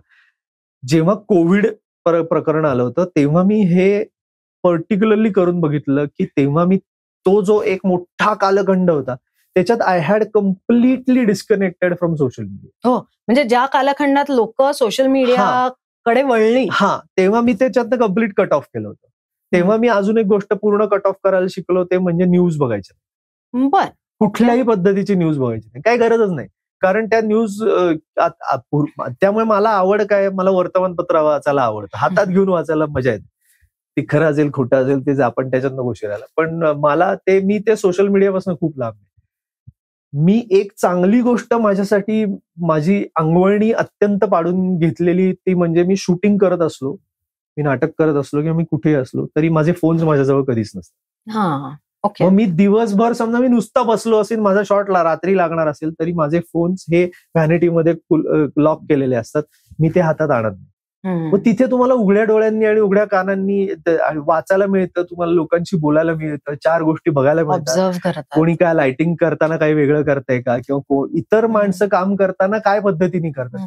जेव्हा कोविड प्रकरण आलं होतं तेव्हा मी हे पर्टिक्युलरली करून बघितलं की तेव्हा मी तो जो एक मोठा कालखंड होता त्याच्यात I had completely disconnected from social media. हो, म्हणजे ज्या कालखंडात लोक सोशल मीडियाकडे वळली तेव्हा मी त्याच्यातनं कम्प्लीट कट ऑफ केलं होतं. तेव्हा मी अजून एक गोष्ट पूर्ण कट ऑफ करायला शिकलो, ते म्हणजे न्यूज बघायच्या. कुठल्याही पद्धतीची न्यूज बघायची नाही, काही गरजच नाही. कारण त्या न्यूज त्यामुळे मला आवड काय, मला वर्तमानपत्र वाचायला आवडतं, हातात घेऊन वाचायला मजा येते. ते खरं असेल खोटं असेल ते आपण त्याच्यात नको शिरायला. पण मला मी ते सोशल मीडियापासून खूप लांब आहे. मी एक चांगली गोष्ट माझ्यासाठी माझी अंगवळणी अत्यंत पाडून घेतलेली ती म्हणजे मी शूटिंग करत असलो, मी नाटक करत असलो किंवा मी कुठेही असलो तरी माझे फोन्स माझ्याजवळ कधीच नसतात. मग मी दिवसभर समजा मी नुसता बसलो असेल, माझा शॉट रात्री लागणार असेल तरी माझे फोन्स हे व्हॅनिटीमध्ये लॉक केलेले असतात, मी ते हातात आणत नाही. मग तिथे तुम्हाला उघड्या डोळ्यांनी आणि उघड्या कानांनी वाचायला मिळतं, तुम्हाला लोकांशी बोलायला मिळतं, 4 गोष्टी बघायला मिळतात. कोणी काय लाइटिंग करताना काही वेगळं करतंय का किंवा इतर माणसं काम करताना काय पद्धतीने करतात.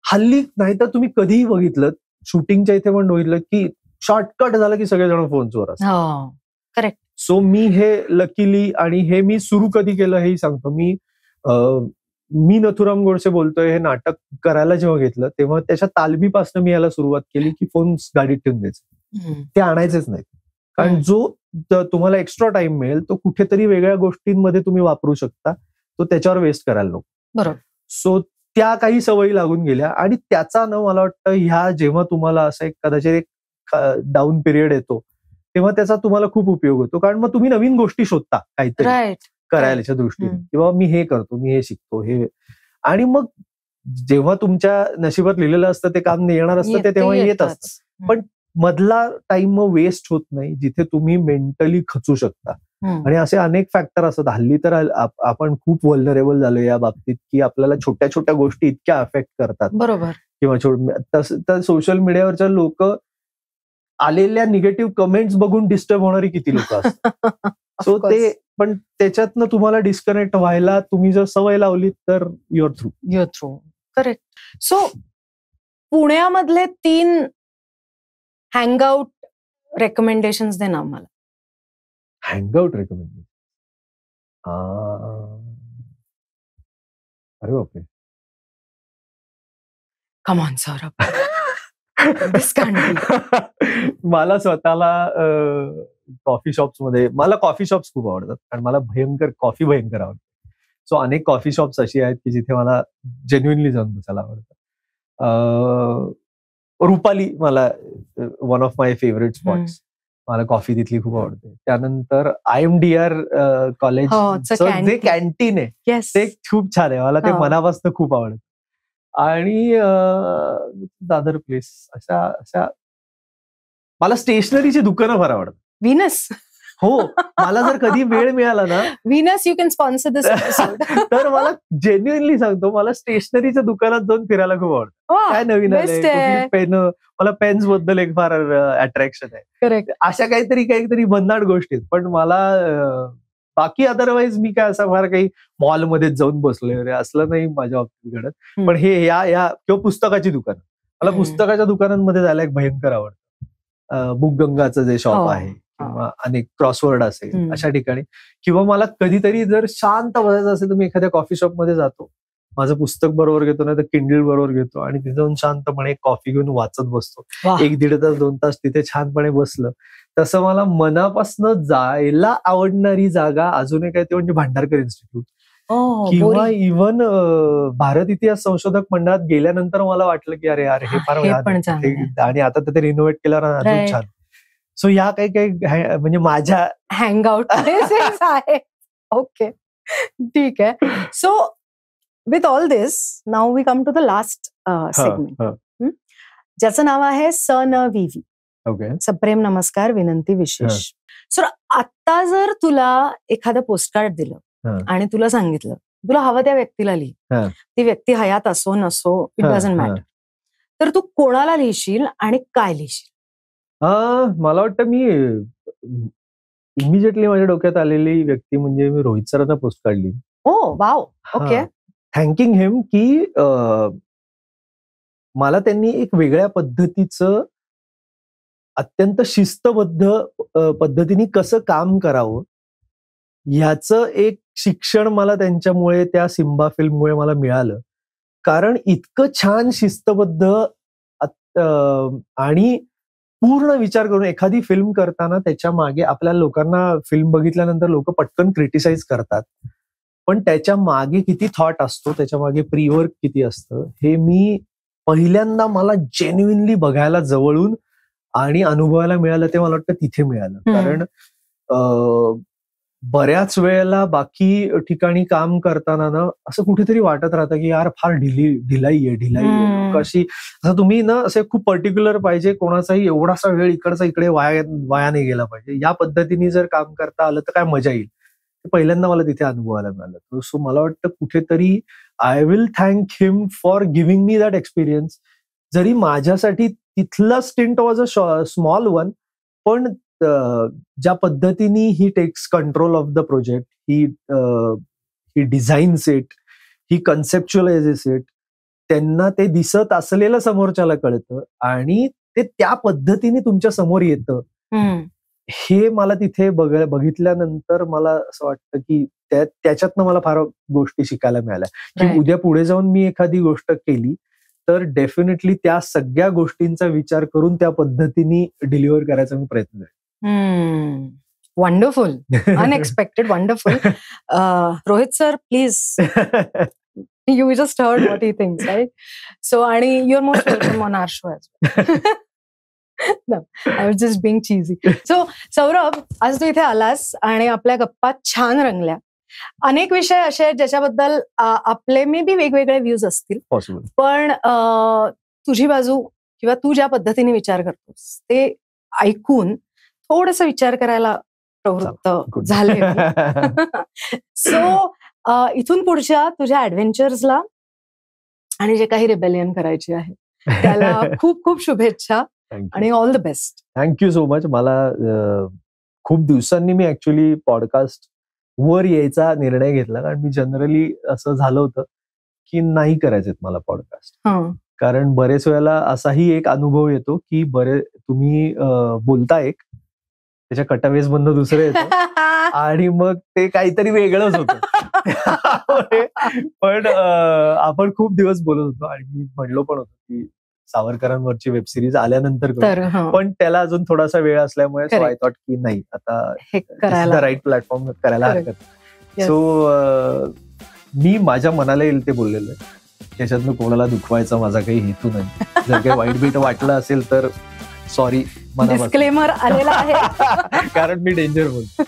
हल्ली नाहीतर तुम्ही कधीही बघितलं, शूटिंगच्या इथे पण बघितलं की शॉर्टकट झालं की सगळेजण फोनवर असतात. करेक्ट. सो मी हे लकीली, आणि हे मी सुरू कधी केलं हेही सांगतो. मी नथुराम गोडसे बोलतोय हे नाटक करायला जेव्हा घेतलं तेव्हा त्याच्या तालमीपासून मी याला सुरुवात केली की फोन्स गाडीत ठेवून द्यायचे, ते आणायचेच नाहीत. कारण जो तुम्हाला एक्स्ट्रा टाइम मिळेल तो कुठेतरी वेगळ्या गोष्टींमध्ये तुम्ही वापरू शकता, तो त्याच्यावर वेस्ट करायला नको. बरोबर. सो त्या काही सवयी लागून गेल्या आणि त्याचा मला वाटतं ह्या जेव्हा तुम्हाला असं एक कदाचित एक डाऊन पिरियड येतो तेव्हा त्याचा तुम्हाला खूप उपयोग होतो. कारण मग तुम्ही नवीन गोष्टी शोधता काहीतरी करायच्या दृष्टीने, किंवा मी हे करतो, मी हे शिकतो, हे. आणि मग जेव्हा तुमच्या नशिबात लिहिलेलं असतं ते काम येणार असतं ते तेव्हा येत असतं. पण मधला टाइम मग वेस्ट होत नाही जिथे तुम्ही मेंटली खचू शकता. आणि असे अनेक फॅक्टर असतात. हल्ली तर आपण खूप व्हल्नरेबल झालो या बाबतीत की आपल्याला छोट्या छोट्या गोष्टी इतक्या अफेक्ट करतात. बरोबर. किंवा सोशल मीडियावरच्या लोक आलेल्या निगेटिव्ह कमेंट्स बघून डिस्टर्ब होणारी किती लोक असतात. सो ते पण त्याच्यातनं तुम्हाला डिस्कनेक्ट व्हायला तुम्ही जर सवय लावली तर युअर थ्रू. करेक्ट. सो पुण्यामधले 3 हँगआउट रेकमेंडेशन्स दे ना मला. हँगआउट रेकमेंडेशन, अरे बापरे. Come on Saurabh. मला स्वतःला कॉफी शॉप्स मध्ये, मला कॉफी शॉप्स खूप आवडतात कारण मला कॉफी भयंकर आवडते. सो अनेक कॉफी शॉप्स अशी आहेत की जिथे मला जेन्युइनली जाऊन बसायला आवडतं. रुपाली मला one of my favourite spots. मला कॉफी तिथली खूप आवडते. त्यानंतर IMDR कॉलेजचं जे कॅन्टीन आहे ते खूप छान आहे, मला ते मनापासून खूप आवडतं. आणि दादर प्लेस अशा मला स्टेशनरीची दुकानं फार आवडतात. व्हीनस. हो, मला जर कधी वेळ मिळाला ना, Venus you can sponsor this episode. तर मला जेन्युइनली सांगतो, मला स्टेशनरीच्या दुकानात जाऊन फिरायला खूप आवडतं. काय नवीन आलंय, पेन, मला पेन्स बद्दल एक फार अट्रॅक्शन आहे. करेक्ट. अशा काहीतरी भन्नाट गोष्टी. पण मला बाकी अदरवाईज मी काय असं फार काही मॉलमध्ये जाऊन बसलोय वगैरे असलं नाही माझ्या बाबतीत घडत. पण हे या किंवा पुस्तकाची दुकानं, मला पुस्तकाच्या दुकानांमध्ये जायला एक भयंकर आवडतं. बुकगंगाचं जे शॉप आहे किंवा अनेक क्रॉसवर्ड असेल अशा ठिकाणी, किंवा मला कधीतरी जर शांत बसायचं असेल तर मी एखाद्या कॉफी शॉपमध्ये जातो, माझं पुस्तक बरोबर घेतो, नाही तर किंडल बरोबर घेतो आणि तिथे जाऊन शांतपणे कॉफी घेऊन वाचत बसतो. 1-1.5 तास 2 तास तिथे छानपणे बसलं. तसं मला मनापासून जायला आवडणारी जागा अजून एक आहे, ते म्हणजे भांडारकर इन्स्टिट्यूट किंवा इव्हन भारत इतिहास संशोधक मंडळात गेल्यानंतर मला वाटलं की अरे यार हे फार आणि आता ते रिनोव्हेट केल्यावर अजून छान. सो या काही म्हणजे माझ्या हँगआउट आहे. ओके, ठीक आहे. So with all this now we come to the last segment, ज्याचं नाव आहे स न विवी. ओके. सप्रेम नमस्कार विनंती विशेष. सो आता जर तुला एखादं पोस्टकार्ड दिलं आणि तुला सांगितलं तुला हवं त्या व्यक्तीला लिही, ती व्यक्ती हयात असो नसो, इट डझंट मॅटर, तर तू कोणाला लिहिशील आणि काय लिहिशील? मला वाटतं मी इमिजिएटली माझ्या डोक्यात आलेली व्यक्ती म्हणजे मी रोहित सरांना पोस्ट काढली. ओ वाव. ओके. थँकिंग हिम की मला त्यांनी एक वेगळ्या पद्धतीचं, अत्यंत शिस्तबद्ध पद्धतीने कसं काम करावं ह्याचं एक शिक्षण मला त्यांच्यामुळे, त्या सिम्बा फिल्ममुळे मला मिळालं. कारण इतकं छान शिस्तबद्ध आणि पूर्ण विचार करून एखादी फिल्म करताना त्याच्या मागे, आपल्या लोकांना फिल्म बघितल्यानंतर लोक पटकन क्रिटिसाइज करतात, पण त्याच्या मागे किती थॉट असतो, त्याच्या मागे प्रीवर्क किती असतं, हे मी पहिल्यांदा मला जेन्युइनली बघायला जवळून आणि अनुभवायला मिळालं. ते मला वाटतं तिथे मिळालं. कारण बऱ्याच वेळेला बाकी ठिकाणी काम करताना ना असं कुठेतरी वाटत राहतं की यार फार ढिलाई आहे कशी, असं तुम्ही ना असे खूप पर्टिक्युलर पाहिजे, कोणाचाही एवढासा वेळ इकडचा इकडे वाया नाही गेला पाहिजे, या पद्धतीने जर काम करता आलं तर काय मजा येईल. पहिल्यांदा मला तिथे अनुभवायला मिळालं. सो मला वाटतं कुठेतरी I will thank him for giving me that experience. जरी माझ्यासाठी तिथला stint was a small one, पण ज्या पद्धतीने he takes control of the project, he designs it, he conceptualises it, त्यांना ते दिसत असलेलं समोरच्याला कळतं आणि ते त्या पद्धतीने तुमच्या समोर येतं. हे मला तिथे बघितल्यानंतर मला असं वाटतं की त्याच्यातनं मला फार गोष्टी शिकायला मिळाल्या की उद्या पुढे जाऊन मी एखादी गोष्ट केली तर डेफिनेटली त्या सगळ्या गोष्टींचा विचार करून त्या पद्धतीने डिलिव्हर करायचा मी प्रयत्न करेन. Wonderful, unexpected, wonderful. Rohit sir, please, you just heard what he thinks, right? So, आणि you're most welcome on our show as well. No, I was just being cheesy. So, Saurabh, आज तू इथे आलास आणि आपल्या गप्पा छान रंगल्या. अनेक विषय असे आहेत ज्याच्याबद्दल आपले मे बी वेगवेगळे व्ह्यूज असतील, पण तुझी बाजू किंवा तू ज्या पद्धतीने विचार करतोस ते ऐकून थोडस विचार करायला प्रवृत्त झाले. सो इथून पुढच्या तुझ्या ऍडव्हेंचर्सला आणि जे काही रिबेलियन करायची आहे त्याला खूप खूप शुभेच्छा आणि all the best. Thank you so much. मला खूप दिवसांनी मी ऍक्च्युली पॉडकास्ट वर यायचा निर्णय घेतला, कारण मी जनरली असं झालं होतं की नाही करायचेत मला पॉडकास्ट. कारण बरेच वेळेला असाही एक अनुभव येतो की तुम्ही बोलता एक, त्याच्या कटावेस बंद दुसरं येतं आणि मग ते काहीतरी वेगळंच होतं. पण आपण खूप दिवस बोलत होतो आणि मी म्हणलो पण होतो की सावरकरांवरची वेबसिरीज आल्यानंतर पण त्याला अजून थोडासा वेळ असल्यामुळे सो आय थॉट की नाही, आता राईट प्लॅटफॉर्म करायला हरकत. सो मी माझ्या मनाला येईल ते बोललेलं आहे, त्याच्यातनं कोणाला दुखवायचा माझा काही हेतू नाही. जर काही वाईट बीट वाटलं असेल तर सॉरी, मनापासून. डिस्क्लेमर आलेला आहे. कारण मी डेंजर बोलतो.